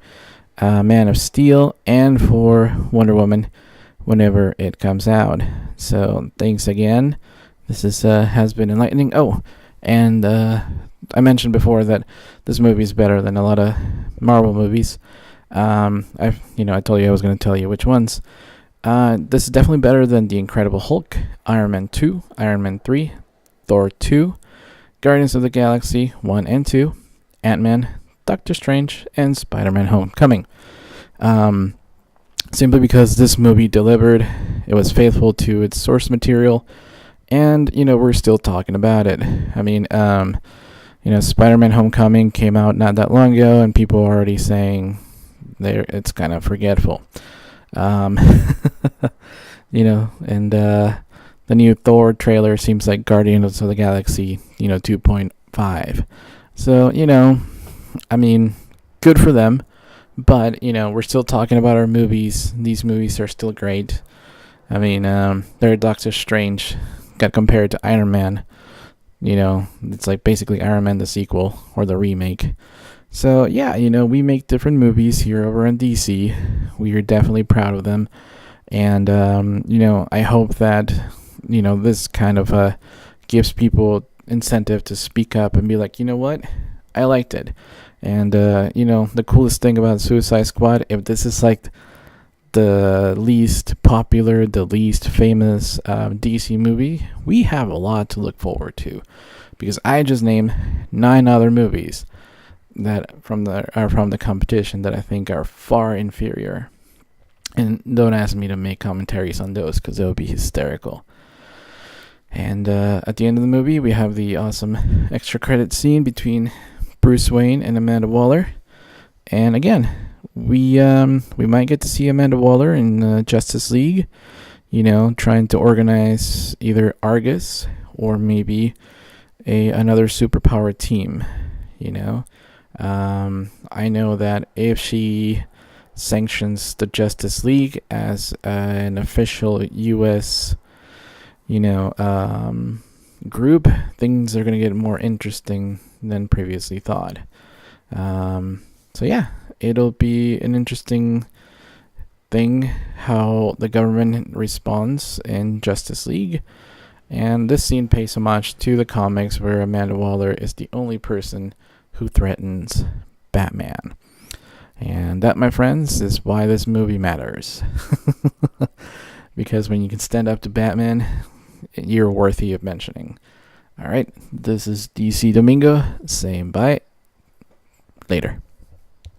Man of Steel and for Wonder Woman whenever it comes out. So thanks again. This has been enlightening. Oh, and I mentioned before that this movie is better than a lot of Marvel movies. I told you I was going to tell you which ones. This is definitely better than The Incredible Hulk, Iron Man 2, Iron Man 3, Thor 2, Guardians of the Galaxy 1 and 2, Ant-Man, Doctor Strange, and Spider-Man Homecoming. Simply because this movie delivered, it was faithful to its source material, and, we're still talking about it. I mean, Spider-Man Homecoming came out not that long ago, and people are already saying it's kind of forgetful. And the new Thor trailer seems like Guardians of the Galaxy, 2.5. So, I mean, good for them. But, we're still talking about our movies. These movies are still great. I mean, their Doctor Strange got compared to Iron Man. It's like basically Iron Man the sequel or the remake. So, yeah, we make different movies here over in DC. We are definitely proud of them. And, I hope that, this kind of gives people incentive to speak up and be like, you know what? I liked it. And, the coolest thing about Suicide Squad, if this is like the least popular, the least famous DC movie, we have a lot to look forward to. Because I just named 9 other movies that are from the competition that I think are far inferior. And don't ask me to make commentaries on those because it would be hysterical. And at the end of the movie, we have the awesome extra credit scene between Bruce Wayne and Amanda Waller. And again, we might get to see Amanda Waller in Justice League, trying to organize either Argus or maybe another superpower team. I know that if she sanctions the Justice League as an official U.S. Group, things are going to get more interesting than previously thought. So yeah, it'll be an interesting thing how the government responds in Justice League. And this scene pays homage to the comics where Amanda Waller is the only person who threatens Batman. And that, my friends, is why this movie matters. Because when you can stand up to Batman, you're worthy of mentioning. Alright, this is DC Domingo saying bye. Later.